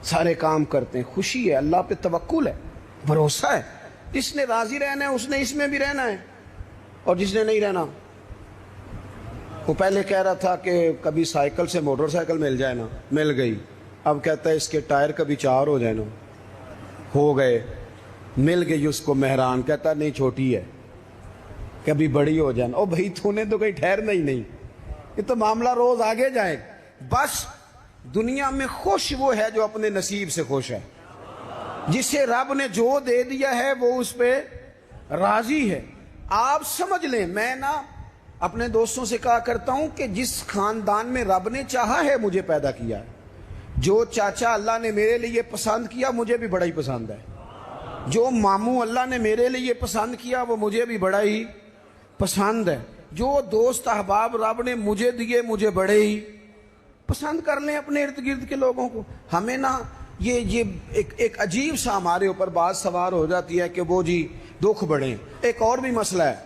سارے کام کرتے ہیں. خوشی ہے، اللہ پہ توکل ہے، بھروسہ ہے. جس نے راضی رہنا ہے اس نے اس میں بھی رہنا ہے، اور جس نے نہیں رہنا. وہ پہلے کہہ رہا تھا کہ کبھی سائیکل سے موٹر سائیکل مل جائے نا، مل گئی. اب کہتا ہے اس کے ٹائر کبھی 4 ہو جائے نا، ہو گئے. مل گئی اس کو مہران، کہتا نہیں چھوٹی ہے، کبھی بڑی ہو جائے نا. او بھائی تو نے تو کہیں ٹھہرنا ہی نہیں، یہ تو معاملہ روز آگے جائے. بس دنیا میں خوش وہ ہے جو اپنے نصیب سے خوش ہے، جسے رب نے جو دے دیا ہے وہ اس پہ راضی ہے. آپ سمجھ لیں، میں نا اپنے دوستوں سے کہا کرتا ہوں کہ جس خاندان میں رب نے چاہا ہے مجھے پیدا کیا ہے. جو چاچا اللہ نے میرے لیے پسند کیا مجھے بھی بڑا ہی پسند ہے. جو ماموں اللہ نے میرے لیے پسند کیا وہ مجھے بھی بڑا ہی پسند ہے. جو دوست احباب رب نے مجھے دیے مجھے بڑے ہی پسند. کر لیں اپنے ارد گرد کے لوگوں کو. ہمیں نا یہ ایک عجیب سا ہمارے اوپر بات سوار ہو جاتی ہے کہ وہ جی دکھ بڑھیں. ایک اور بھی مسئلہ ہے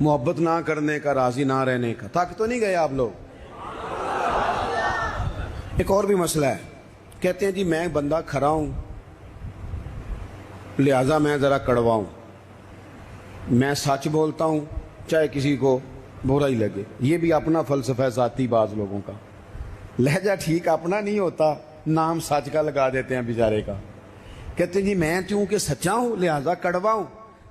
محبت نہ کرنے کا، راضی نہ رہنے کا. تھک تو نہیں گئے آپ لوگ؟ ایک اور بھی مسئلہ ہے. کہتے ہیں جی میں بندہ کھرا ہوں لہذا میں ذرا کڑوا ہوں. میں سچ بولتا ہوں چاہے کسی کو برا ہی لگے. یہ بھی اپنا فلسفہ ہے ذاتی بعض لوگوں کا. لہجہ ٹھیک اپنا نہیں ہوتا, نام سچ کا لگا دیتے ہیں بیچارے کا. کہتے ہیں جی میں چونکہ سچا ہوں لہذا کڑوا ہوں.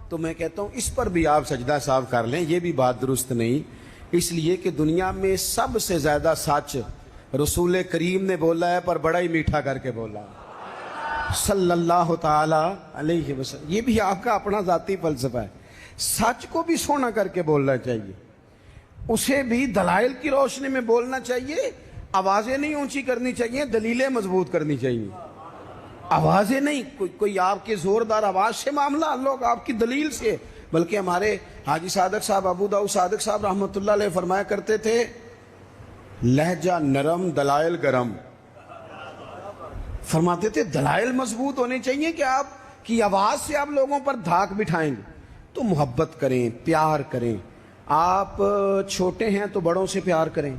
تو میں کہتا ہوں اس پر بھی آپ سجدہ صاحب کر لیں, یہ بھی بات درست نہیں. اس لیے کہ دنیا میں سب سے زیادہ سچ رسول کریم نے بولا ہے, پر بڑا ہی میٹھا کر کے بولا صلی اللہ تعالی علیہ وسلم. یہ بھی آپ کا اپنا ذاتی فلسفہ ہے. سچ کو بھی سونا کر کے بولنا چاہیے, اسے بھی دلائل کی روشنی میں بولنا چاہیے. آوازیں نہیں اونچی کرنی چاہیے, دلیلیں مضبوط کرنی چاہیے. آوازیں نہیں, کوئی آپ کے زوردار آواز سے معاملہ, لوگ آپ کی دلیل سے. بلکہ ہمارے حاجی صادق صاحب, ابو داؤد صادق صاحب رحمۃ اللہ علیہ فرمایا کرتے تھے لہجہ نرم دلائل گرم. فرماتے تھے دلائل مضبوط ہونے چاہیے کہ آپ کی آواز سے آپ لوگوں پر دھاک بٹھائیں گے. تو محبت کریں, پیار کریں. آپ چھوٹے ہیں تو بڑوں سے پیار کریں,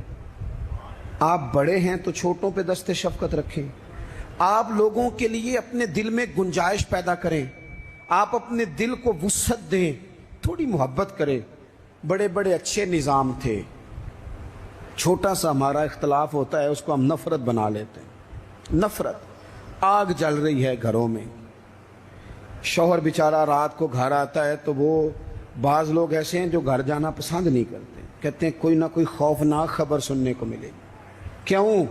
آپ بڑے ہیں تو چھوٹوں پہ دست شفقت رکھیں. آپ لوگوں کے لیے اپنے دل میں گنجائش پیدا کریں, آپ اپنے دل کو وسعت دیں, تھوڑی محبت کریں. بڑے بڑے اچھے نظام تھے, چھوٹا سا ہمارا اختلاف ہوتا ہے اس کو ہم نفرت بنا لیتے ہیں. نفرت, آگ جل رہی ہے گھروں میں, شوہر بیچارہ رات کو گھر آتا ہے تو وہ بعض لوگ ایسے ہیں جو گھر جانا پسند نہیں کرتے, کہتے ہیں کوئی نہ کوئی خوفناک خبر سننے کو ملے. کیوں؟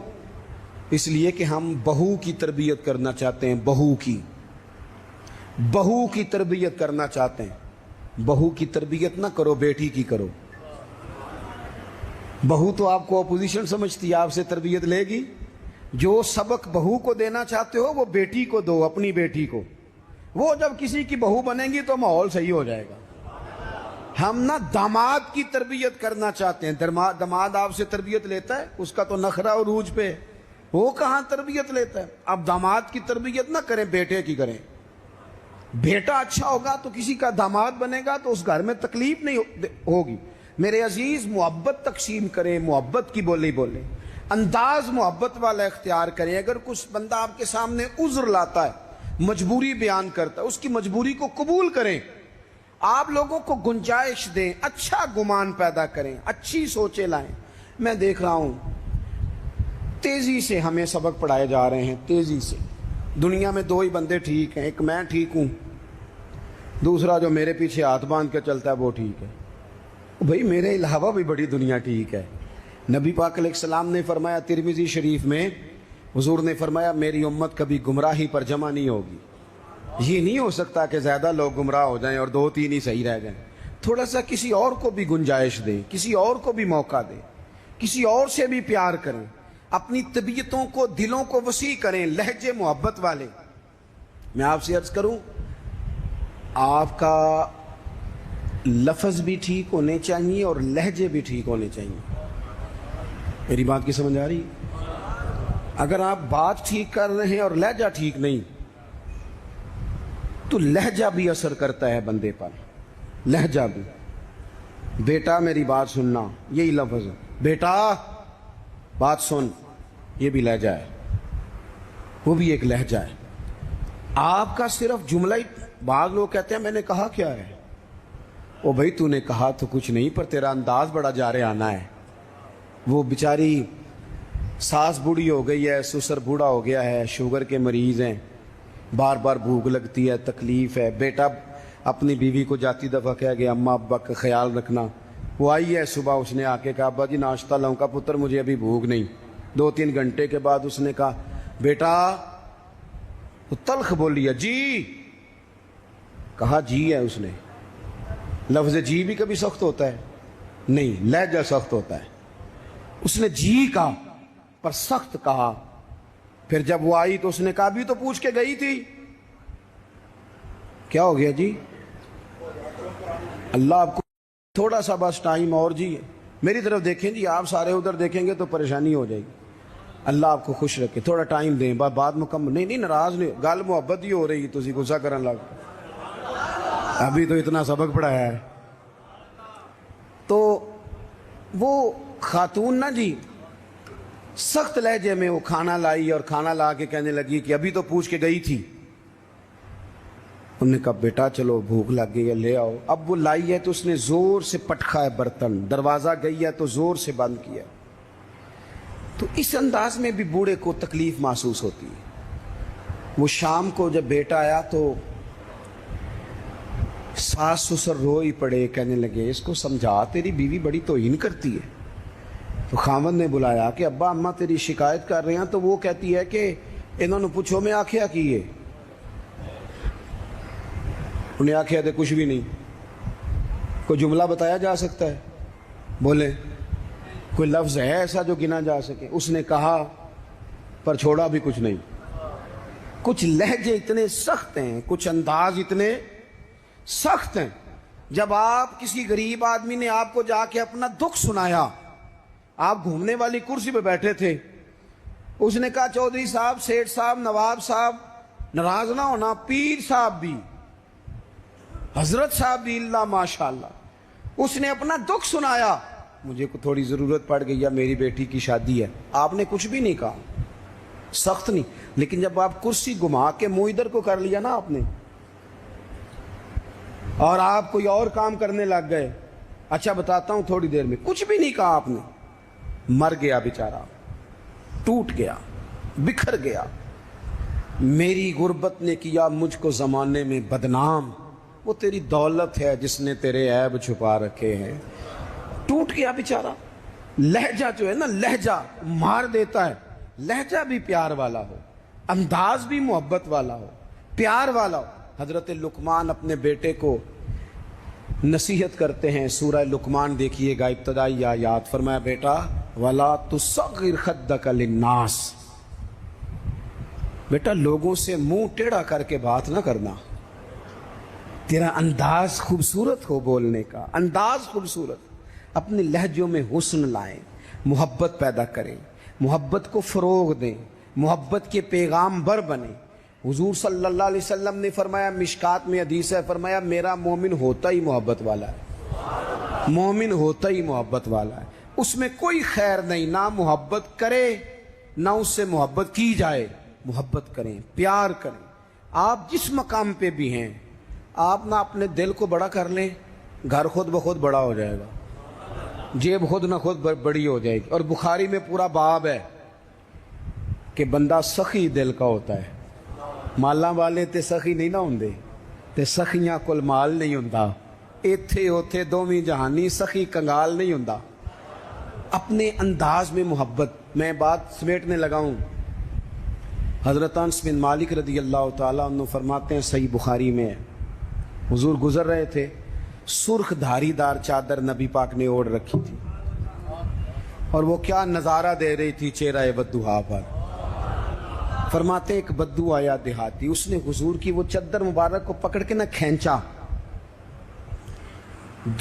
اس لیے کہ ہم بہو کی تربیت کرنا چاہتے ہیں, بہو کی تربیت کرنا چاہتے ہیں. بہو کی تربیت نہ کرو, بیٹی کی کرو. بہو تو آپ کو اپوزیشن سمجھتی ہے, آپ سے تربیت لے گی. جو سبق بہو کو دینا چاہتے ہو وہ بیٹی کو دو, اپنی بیٹی کو. وہ جب کسی کی بہو بنے گی تو ماحول صحیح ہو جائے گا. ہم نہ داماد کی تربیت کرنا چاہتے ہیں. داماد آپ سے تربیت لیتا ہے, اس کا تو نخرہ اور عروج پہ, وہ کہاں تربیت لیتا ہے. اب داماد کی تربیت نہ کریں, بیٹے کی کریں. بیٹا اچھا ہوگا تو کسی کا داماد بنے گا تو اس گھر میں تکلیف نہیں ہوگی. میرے عزیز, محبت تقسیم کریں, محبت کی بولی بولیں, انداز محبت والا اختیار کریں. اگر کچھ بندہ آپ کے سامنے عذر لاتا ہے, مجبوری بیان کرتا ہے, اس کی مجبوری کو قبول کریں. آپ لوگوں کو گنجائش دیں, اچھا گمان پیدا کریں, اچھی سوچیں لائیں. میں دیکھ رہا ہوں تیزی سے ہمیں سبق پڑھائے جا رہے ہیں, تیزی سے. دنیا میں دو ہی بندے ٹھیک ہیں, ایک میں ٹھیک ہوں, دوسرا جو میرے پیچھے ہاتھ باندھ کے چلتا ہے وہ ٹھیک ہے. بھئی میرے علاوہ بھی بڑی دنیا ٹھیک ہے. نبی پاک علیہ السلام نے فرمایا ترمذی شریف میں, حضور نے فرمایا میری امت کبھی گمراہی پر جمع نہیں ہوگی. یہ نہیں ہو سکتا کہ زیادہ لوگ گمراہ ہو جائیں اور 2-3 ہی صحیح رہ جائیں. تھوڑا سا کسی اور کو بھی گنجائش دیں, کسی اور کو بھی موقع دیں, کسی اور سے بھی پیار کریں. اپنی طبیعتوں کو, دلوں کو وسیع کریں, لہجے محبت والے. میں آپ سے عرض کروں, آپ کا لفظ بھی ٹھیک ہونے چاہیے اور لہجے بھی ٹھیک ہونے چاہیے. میری بات کی سمجھ آ رہی؟ اگر آپ بات ٹھیک کر رہے ہیں اور لہجہ ٹھیک نہیں تو لہجہ بھی اثر کرتا ہے بندے پر, لہجہ بھی. بیٹا میری بات سننا, یہی لفظ ہے, بیٹا بات سن, یہ بھی لہجہ ہے, وہ بھی ایک لہجہ ہے. آپ کا صرف جملہ ہی, بعض لوگ کہتے ہیں میں نے کہا کیا ہے, او بھائی تو نے کہا تو کچھ نہیں, پر تیرا انداز بڑا جارے آنا ہے. وہ بیچاری ساس بوڑھی ہو گئی ہے, سسر بوڑھا ہو گیا ہے, شوگر کے مریض ہیں, بار بار بھوک لگتی ہے, تکلیف ہے. بیٹا اپنی بیوی کو جاتی دفعہ کہہ گیا اماں ابا کا خیال رکھنا. وہ آئی ہے صبح, اس نے آ کے کہا ابا جی ناشتہ لاؤں کا, پتر مجھے ابھی بھوک نہیں. 2-3 گھنٹے کے بعد اس نے کہا بیٹا, وہ تلخ بولی ہے, جی. کہا جی ہے اس نے. لفظ جی بھی کبھی سخت ہوتا ہے نہیں, لہجہ سخت ہوتا ہے. اس نے جی کہا پر سخت کہا. پھر جب وہ آئی تو اس نے کہا بھی تو پوچھ کے گئی تھی. کیا ہو گیا جی؟ اللہ آپ کو تھوڑا سا بس ٹائم اور جی, میری طرف دیکھیں جی, آپ سارے ادھر دیکھیں گے تو پریشانی ہو جائے گی. اللہ آپ کو خوش رکھے, تھوڑا ٹائم دیں, بات مکمل نہیں, ناراض نہیں, گل محبت ہی ہو رہی, تسی غصہ کرن لگ, ابھی تو اتنا سبق پڑھایا ہے. تو وہ خاتون نا جی سخت لہجے میں وہ کھانا لائی اور کھانا لا کے کہنے لگی کہ ابھی تو پوچھ کے گئی تھی. انہوں نے کہا بیٹا چلو بھوک لگ گئی ہے لے آؤ. اب وہ لائی ہے تو اس نے زور سے پٹکا ہے برتن, دروازہ گئی ہے تو زور سے بند کیا. تو اس انداز میں بھی بوڑھے کو تکلیف محسوس ہوتی ہے. وہ شام کو جب بیٹا آیا تو ساس سسر رو ہی پڑے, کہنے لگے اس کو سمجھا تیری بیوی بڑی توہین کرتی ہے. تو خاوند نے بلایا کہ ابا اماں تیری شکایت کر رہے ہیں. تو وہ کہتی ہے کہ انہوں نے پوچھو میں آخیا کی ہے. انہیں آخیا تھے کچھ بھی نہیں. کوئی جملہ بتایا جا سکتا ہے؟ بولے کوئی لفظ ہے ایسا جو گنا جا سکے؟ اس نے کہا پر چھوڑا بھی کچھ نہیں. کچھ لہجے اتنے سخت ہیں, کچھ انداز اتنے سخت ہیں. جب آپ کسی غریب آدمی نے آپ کو جا کے اپنا دکھ سنایا, آپ گھومنے والی کرسی پہ بیٹھے تھے, اس نے کہا چودھری صاحب, سیٹھ صاحب, نواب صاحب ناراض نہ ہونا, پیر صاحب بھی, حضرت صاحب بھی, اللہ ماشاءاللہ, اس نے اپنا دکھ سنایا. مجھے کو تھوڑی ضرورت پڑ گئی ہے, میری بیٹی کی شادی ہے. آپ نے کچھ بھی نہیں کہا, سخت نہیں. لیکن جب آپ کرسی گھما کے منہ ادھر کو کر لیا نا آپ نے, اور آپ کوئی اور کام کرنے لگ گئے, اچھا بتاتا ہوں, تھوڑی دیر میں کچھ بھی نہیں کہا آپ نے, مر گیا بیچارہ, ٹوٹ گیا, بکھر گیا. میری غربت نے کیا مجھ کو زمانے میں بدنام, وہ تیری دولت ہے جس نے تیرے عیب چھپا رکھے ہیں. ٹوٹ گیا بیچارہ. لہجہ جو ہے نا, لہجہ مار دیتا ہے. لہجہ بھی پیار والا ہو, انداز بھی محبت والا ہو, پیار والا ہو. حضرت لقمان اپنے بیٹے کو نصیحت کرتے ہیں. سورہ لقمان دیکھیے گا, ابتدائی آیات. فرمایا بیٹا وَلَا تُصَغِّرْ خَدَّكَ لِلنَّاسِ, بیٹا لوگوں سے منہ ٹیڑھا کر کے بات نہ کرنا. تیرا انداز خوبصورت ہو, بولنے کا انداز خوبصورت. اپنے لہجوں میں حسن لائیں, محبت پیدا کریں, محبت کو فروغ دیں, محبت کے پیغام بر بنیں. حضور صلی اللہ علیہ وسلم نے فرمایا, مشکات میں حدیث ہے, فرمایا میرا مومن ہوتا ہی محبت والا ہے. مومن ہوتا ہی محبت والا ہے. اس میں کوئی خیر نہیں, نہ محبت کرے نہ اس سے محبت کی جائے. محبت کریں, پیار کریں. آپ جس مقام پہ بھی ہیں, آپ نہ اپنے دل کو بڑا کر لیں, گھر خود بخود بڑا ہو جائے گا, جیب خود نہ خود بڑی ہو جائے گی. اور بخاری میں پورا باب ہے کہ بندہ سخی دل کا ہوتا ہے. مالاں والے تے سخی نہیں نہ ہوندے, تے سخیاں کول مال نہیں ہوندا. ایتھے اوتھے دوویں جہانی, سخی کنگال نہیں ہوندا. اپنے انداز میں محبت. میں بات سمیٹنے لگا ہوں. حضرت انس بن مالک رضی اللہ تعالیٰ عنہ فرماتے ہیں, صحیح بخاری میں, حضور گزر رہے تھے, سرخ دھاری دار چادر نبی پاک نے اوڑھ رکھی تھی, اور وہ کیا نظارہ دے رہی تھی چہرہ بدوہا پر. فرماتے ہیں ایک بدو آیا دیہاتی, اس نے حضور کی وہ چادر مبارک کو پکڑ کے نہ کھینچا.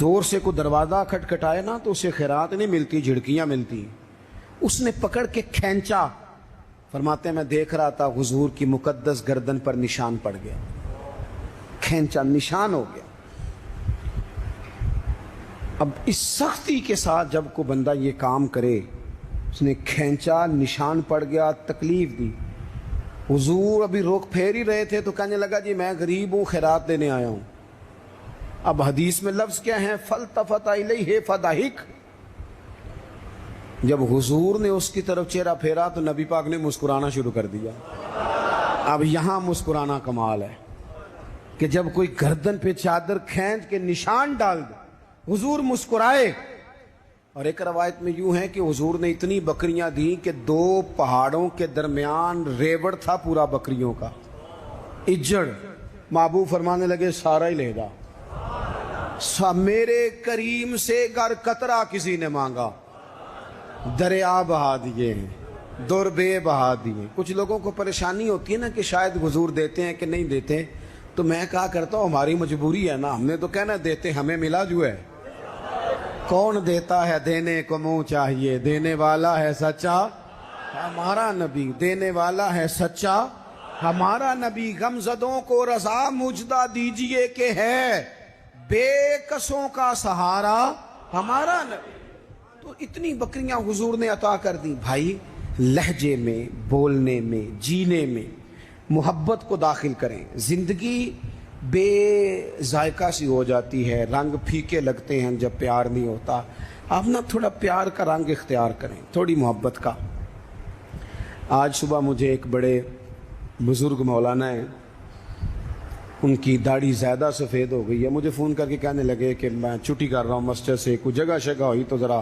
دور سے کوئی دروازہ کھٹکھٹائے نا تو اسے خیرات نہیں ملتی, جھڑکیاں ملتی. اس نے پکڑ کے کھینچا. فرماتے ہیں میں دیکھ رہا تھا, حضور کی مقدس گردن پر نشان پڑ گیا. کھینچا, نشان ہو گیا. اب اس سختی کے ساتھ جب کوئی بندہ یہ کام کرے, اس نے کھینچا, نشان پڑ گیا, تکلیف دی. حضور ابھی روک پھیر ہی رہے تھے تو کہنے لگا جی میں غریب ہوں, خیرات دینے آیا ہوں. اب حدیث میں لفظ کیا ہیں, فَالْتَفَتَ إِلَيْهِ فَضَحِكَ. جب حضور نے اس کی طرف چہرہ پھیرا تو نبی پاک نے مسکرانا شروع کر دیا. اب یہاں مسکرانا کمال ہے کہ جب کوئی گردن پہ چادر کھینچ کے نشان ڈال دے, حضور مسکرائے. اور ایک روایت میں یوں ہے کہ حضور نے اتنی بکریاں دی کہ 2 پہاڑوں کے درمیان ریوڑ تھا پورا بکریوں کا, اجڑ. محبوب فرمانے لگے سارا ہی لے جا. میرے کریم سے گر قطرہ کسی نے مانگا, دریا بہا دیے ہیں, دربے بہا دیے. کچھ لوگوں کو پریشانی ہوتی ہے نا کہ شاید حضور دیتے ہیں کہ نہیں دیتے, تو میں کہا کرتا ہوں ہماری مجبوری ہے نا, ہم نے تو کہنا دیتے, ہمیں ملا جو ہے. کون دیتا ہے, دینے کو منہ چاہیے, دینے والا ہے سچا ہمارا نبی, دینے والا ہے سچا ہمارا نبی. غمزدوں کو رضا مجدہ دیجئے کہ ہے بے کسوں کا سہارا ہمارا نبی. تو اتنی بکریاں حضور نے عطا کر دی. بھائی لہجے میں, بولنے میں, جینے میں محبت کو داخل کریں. زندگی بے ذائقہ سی ہو جاتی ہے، رنگ پھیکے لگتے ہیں جب پیار نہیں ہوتا. آپ نا تھوڑا پیار کا رنگ اختیار کریں، تھوڑی محبت کا. آج صبح مجھے ایک بڑے بزرگ مولانا ہیں، ان کی داڑھی زیادہ سفید ہو گئی ہے، مجھے فون کر کے کہنے لگے کہ میں چھٹی کر رہا ہوں مسجد سے، کوئی جگہ شگہ ہوئی تو ذرا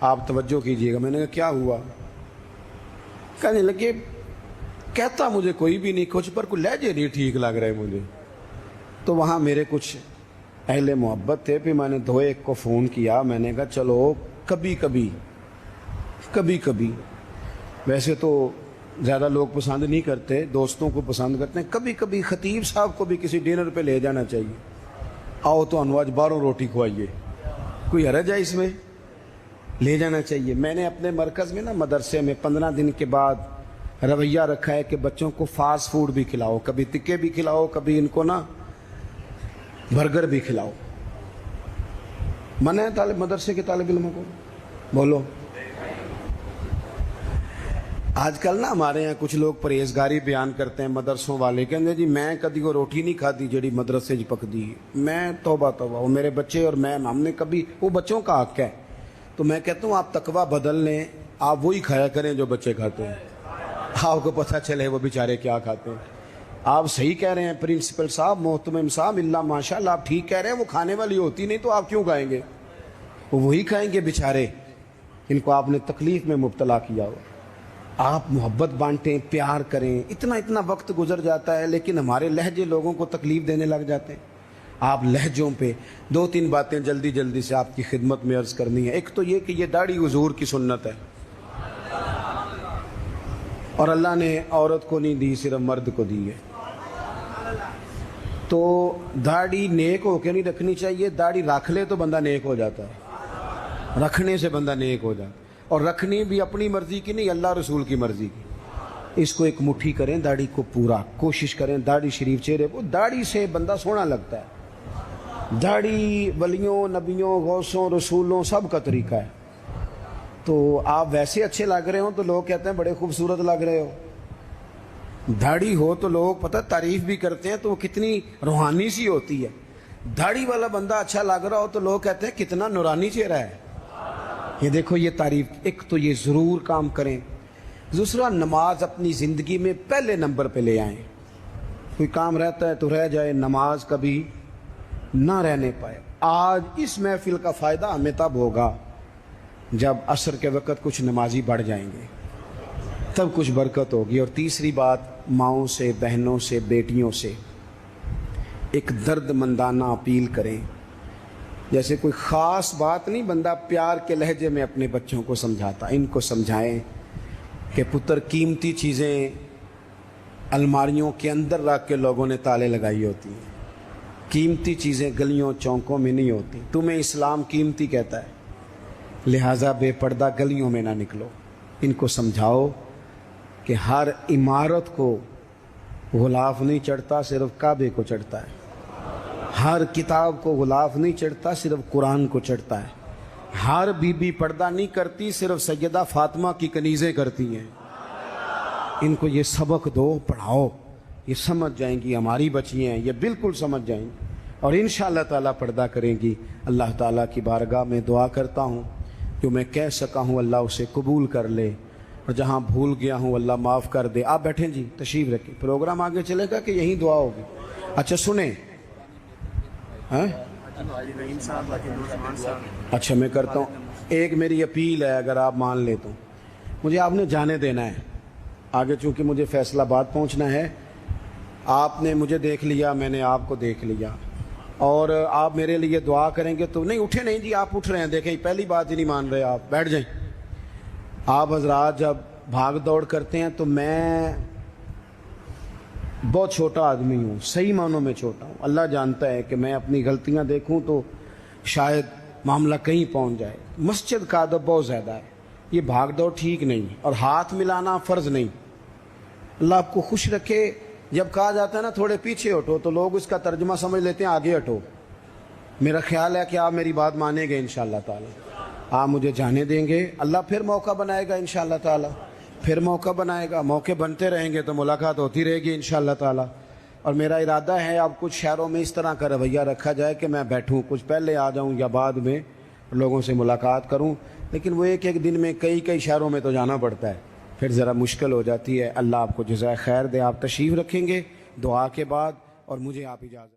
آپ توجہ کیجیے گا. میں نے کہا کیا ہوا؟ کہنے لگے کہتا مجھے کوئی بھی نہیں کچھ، پر کوئی لہجے نہیں ٹھیک لگ رہے مجھے. تو وہاں میرے کچھ اہل محبت تھے، پھر میں نے دو ایک کو فون کیا. میں نے کہا چلو کبھی کبھی ویسے تو زیادہ لوگ پسند نہیں کرتے، دوستوں کو پسند کرتے ہیں، کبھی کبھی خطیب صاحب کو بھی کسی ڈنر پہ لے جانا چاہیے. آؤ تو انواج باہروں روٹی کھوائیے، کوئی حرج ہے اس میں؟ لے جانا چاہیے. میں نے اپنے مرکز میں نا مدرسے میں 15 دن کے بعد رویہ رکھا ہے کہ بچوں کو فاسٹ فوڈ بھی کھلاؤ، کبھی تکے بھی کھلاؤ، کبھی ان کو نا برگر بھی کھلاؤ. منع ہے مدرسے کے طالب علموں کو؟ بولو. آج کل نا ہمارے یہاں کچھ لوگ پرہیزگاری بیان کرتے ہیں مدرسوں والے، کہتے جی میں کدی کو روٹی نہیں کھادی جڑی مدرسے پکدی. میں توبہ وہ میرے بچے اور میں ہم نے کبھی، وہ بچوں کا حق ہے. تو میں کہتا ہوں آپ تقویٰ بدل لیں، آپ وہی کھایا کریں جو بچے کھاتے ہیں، آپ کو پتہ چلے وہ بیچارے کیا کھاتے ہیں. آپ صحیح کہہ رہے ہیں پرنسپل صاحب، محتمم صاحب، اللہ ماشاء اللہ آپ ٹھیک کہہ رہے ہیں. وہ کھانے والی ہوتی نہیں تو آپ کیوں کھائیں گے؟ وہ وہی کھائیں گے بیچارے، ان کو آپ نے تکلیف میں مبتلا کیا ہو. آپ محبت بانٹیں، پیار کریں. اتنا وقت گزر جاتا ہے لیکن ہمارے لہجے لوگوں کو تکلیف دینے لگ جاتے ہیں. آپ لہجوں پہ 2-3 باتیں جلدی سے آپ کی خدمت میں عرض کرنی ہے. ایک تو یہ کہ یہ داڑھی حضور کی سنت ہے، اور اللہ نے عورت کو نہیں دی، صرف مرد کو دی ہے. تو داڑھی نیک ہو کے نہیں رکھنی چاہیے. داڑھی رکھ لے تو بندہ نیک ہو جاتا ہے، رکھنے سے بندہ نیک ہو جاتا ہے. اور رکھنی بھی اپنی مرضی کی نہیں، اللہ رسول کی مرضی کی. اس کو ایک مٹھی کریں، داڑھی کو پورا کوشش کریں، داڑھی شریف چہرے کو. داڑھی سے بندہ سونا لگتا ہے. داڑھی ولیوں، نبیوں، غوثوں، رسولوں سب کا طریقہ ہے. تو آپ ویسے اچھے لگ رہے ہو تو لوگ کہتے ہیں بڑے خوبصورت لگ رہے ہو. داڑھی ہو تو لوگ پتہ تعریف بھی کرتے ہیں، تو وہ کتنی روحانی سی ہوتی ہے. داڑھی والا بندہ اچھا لگ رہا ہو تو لوگ کہتے ہیں کتنا نورانی چہرہ ہے. یہ دیکھو یہ تعریف. ایک تو یہ ضرور کام کریں. دوسرا، نماز اپنی زندگی میں پہلے نمبر پہ لے آئیں. کوئی کام رہتا ہے تو رہ جائے، نماز کبھی نہ رہنے پائے. آج اس محفل کا فائدہ ہمیں تب ہوگا جب عصر کے وقت کچھ نمازی بڑھ جائیں گے، تب کچھ برکت ہوگی. اور تیسری بات، ماؤں سے، بہنوں سے، بیٹیوں سے ایک درد مندانہ اپیل کریں. جیسے کوئی خاص بات نہیں، بندہ پیار کے لہجے میں اپنے بچوں کو سمجھاتا. ان کو سمجھائیں کہ پتر قیمتی چیزیں الماریوں کے اندر رکھ کے لوگوں نے تالے لگائی ہوتی ہیں. قیمتی چیزیں گلیوں چوکوں میں نہیں ہوتی. تمہیں اسلام قیمتی کہتا ہے، لہٰذا بے پردہ گلیوں میں نہ نکلو. ان کو سمجھاؤ کہ ہر عمارت کو غلاف نہیں چڑھتا، صرف کعبے کو چڑھتا ہے. ہر کتاب کو غلاف نہیں چڑھتا، صرف قرآن کو چڑھتا ہے. ہر بی بی پردہ نہیں کرتی، صرف سیدہ فاطمہ کی کنیزیں کرتی ہیں. ان کو یہ سبق دو، پڑھاؤ. یہ سمجھ جائیں گی، ہماری بچیاں ہیں، یہ بالکل سمجھ جائیں گی اور انشاءاللہ تعالیٰ پردہ کریں گی. اللہ تعالیٰ کی بارگاہ میں دعا کرتا ہوں جو میں کہہ سکا ہوں اللہ اسے قبول کر لے، اور جہاں بھول گیا ہوں اللہ معاف کر دے. آپ بیٹھیں جی، تشریف رکھیں. پروگرام آگے چلے گا کہ یہیں دعا ہوگی؟ اچھا سنیں. اچھا میں کرتا ہوں. ایک میری اپیل ہے، اگر آپ مان لے تو مجھے آپ نے جانے دینا ہے آگے، چونکہ مجھے فیصل آباد پہنچنا ہے. آپ نے مجھے دیکھ لیا، میں نے آپ کو دیکھ لیا، اور آپ میرے لیے دعا کریں گے تو نہیں اٹھے نہیں جی، آپ اٹھ رہے ہیں. دیکھیں پہلی بات ہی نہیں مان رہے. آپ بیٹھ جائیں. آپ حضرات جب بھاگ دوڑ کرتے ہیں تو میں بہت چھوٹا آدمی ہوں، صحیح معنوں میں چھوٹا ہوں. اللہ جانتا ہے کہ میں اپنی غلطیاں دیکھوں تو شاید معاملہ کہیں پہنچ جائے. مسجد کا ادب بہت زیادہ ہے. یہ بھاگ دوڑ ٹھیک نہیں، اور ہاتھ ملانا فرض نہیں. اللہ آپ کو خوش رکھے. جب کہا جاتا ہے نا تھوڑے پیچھے ہٹو تو لوگ اس کا ترجمہ سمجھ لیتے ہیں آگے ہٹو. میرا خیال ہے کہ آپ میری بات مانیں گے انشاءاللہ تعالی. آپ مجھے جانے دیں گے، اللہ پھر موقع بنائے گا انشاءاللہ تعالی. پھر موقع بنائے گا، موقع بنتے رہیں گے تو ملاقات ہوتی رہے گی انشاءاللہ تعالی. اور میرا ارادہ ہے اب کچھ شہروں میں اس طرح کا رویہ رکھا جائے کہ میں بیٹھوں، کچھ پہلے آ جاؤں یا بعد میں لوگوں سے ملاقات کروں، لیکن وہ ایک دن میں کئی شہروں میں تو جانا پڑتا ہے، پھر ذرا مشکل ہو جاتی ہے۔ اللہ آپ کو جزائے خیر دے۔ آپ تشریف رکھیں گے دعا کے بعد، اور مجھے آپ اجازت